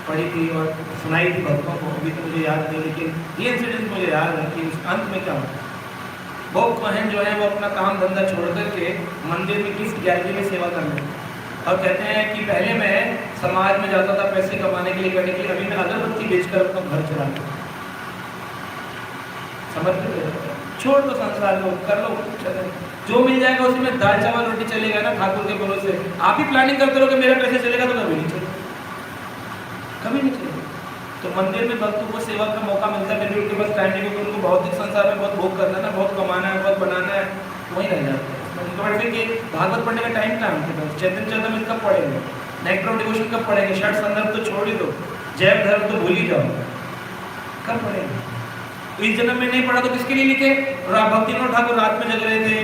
पढ़ी थी और सुनाई थी भक्तों को, अभी तो मुझे याद नहीं, लेकिन ये इंसिडेंट मुझे याद है कि उस अंत में क्या होता है। बोब कोहेन जो है वो अपना काम धंधा छोड़ करके मंदिर में गिफ्ट गैलरी में सेवा करने लगे और कहते हैं कि पहले मैं समाज में जाता था पैसे कमाने के लिए, करने के लिए, अभी मैं अगरबत्ती बेचकर अपना घर चलाता हूँ। समझ लो, छोड़ दो संसार को, कर लो, चले जो मिल जाएगा उसी में दाल चावल रोटी चलेगा ना ठाकुर के भरोसे। आप ही प्लानिंग करते रहो कि मेरा पैसे चलेगा, तो कभी नहीं चलेगा, कभी नहीं चलेगा। तो मंदिर में भक्तों को सेवा का मौका मिलता है, फिर भी उनके पास टाइम नहीं, क्योंकि उनको भौतिक संसार में बहुत भोग करना है ना, बहुत कमाना है, बहुत बनाना है, वहीं रह जाते हैं। फिर कि भागवत पढ़ने का टाइम कहाँ उनके पास, चैतन्य चरितमृत कब पढ़ेंगे, नेक्टर ऑफ डिवोशन कब पढ़ेंगे, षट संदर्भ तो छोड़ ही दो, जैव धर्म तो भूल ही जाओ, कब पढ़ेंगे? इस जन्म में नहीं पढ़ा तो किसके लिए लिखे? भक्तिविनोद ठाकुर रात में जग रहे थे,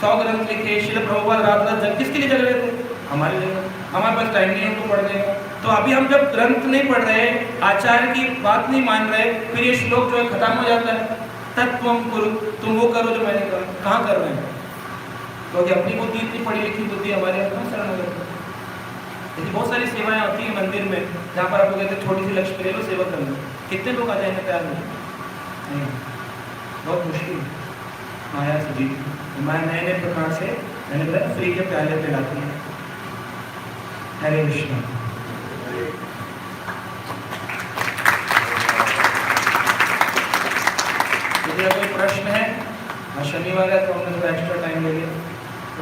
100 ग्रंथ लिखे, श्रील प्रभुपाद रात जग, किसके लिए जग रहे थे? हमारे लिए। हमारे पास टाइम नहीं है उनको पढ़ने का। तो अभी हम जब ग्रंथ नहीं पढ़ रहे, आचार्य की बात नहीं मान रहे, फिर ये श्लोक जो है खत्म हो जाता है। तत्वम कुरु, तुम वो करो जो मैंने कहा, कहाँ कर रहे हैं? क्योंकि अपनी बुद्धि, इतनी पढ़ी लिखी बुद्धि हमारे यहाँ कहाँ शरण। लेकिन बहुत सारी सेवाएं होती हैं मंदिर में, जहाँ पर आपको कहते हैं छोटी सी लक्ष्य ले लो, सेवा कर लो, कितने लोग आ जाएंगे तैयार नहीं? बहुत मुश्किल माया से जी। मैं नए नए प्रकार से मैंने बताया फ्री के प्याले पिलाती है। हरे कृष्ण। यदि कोई प्रश्न है, शनिवार है तो हमने थोड़ा एक्स्ट्रा टाइम ले लिया।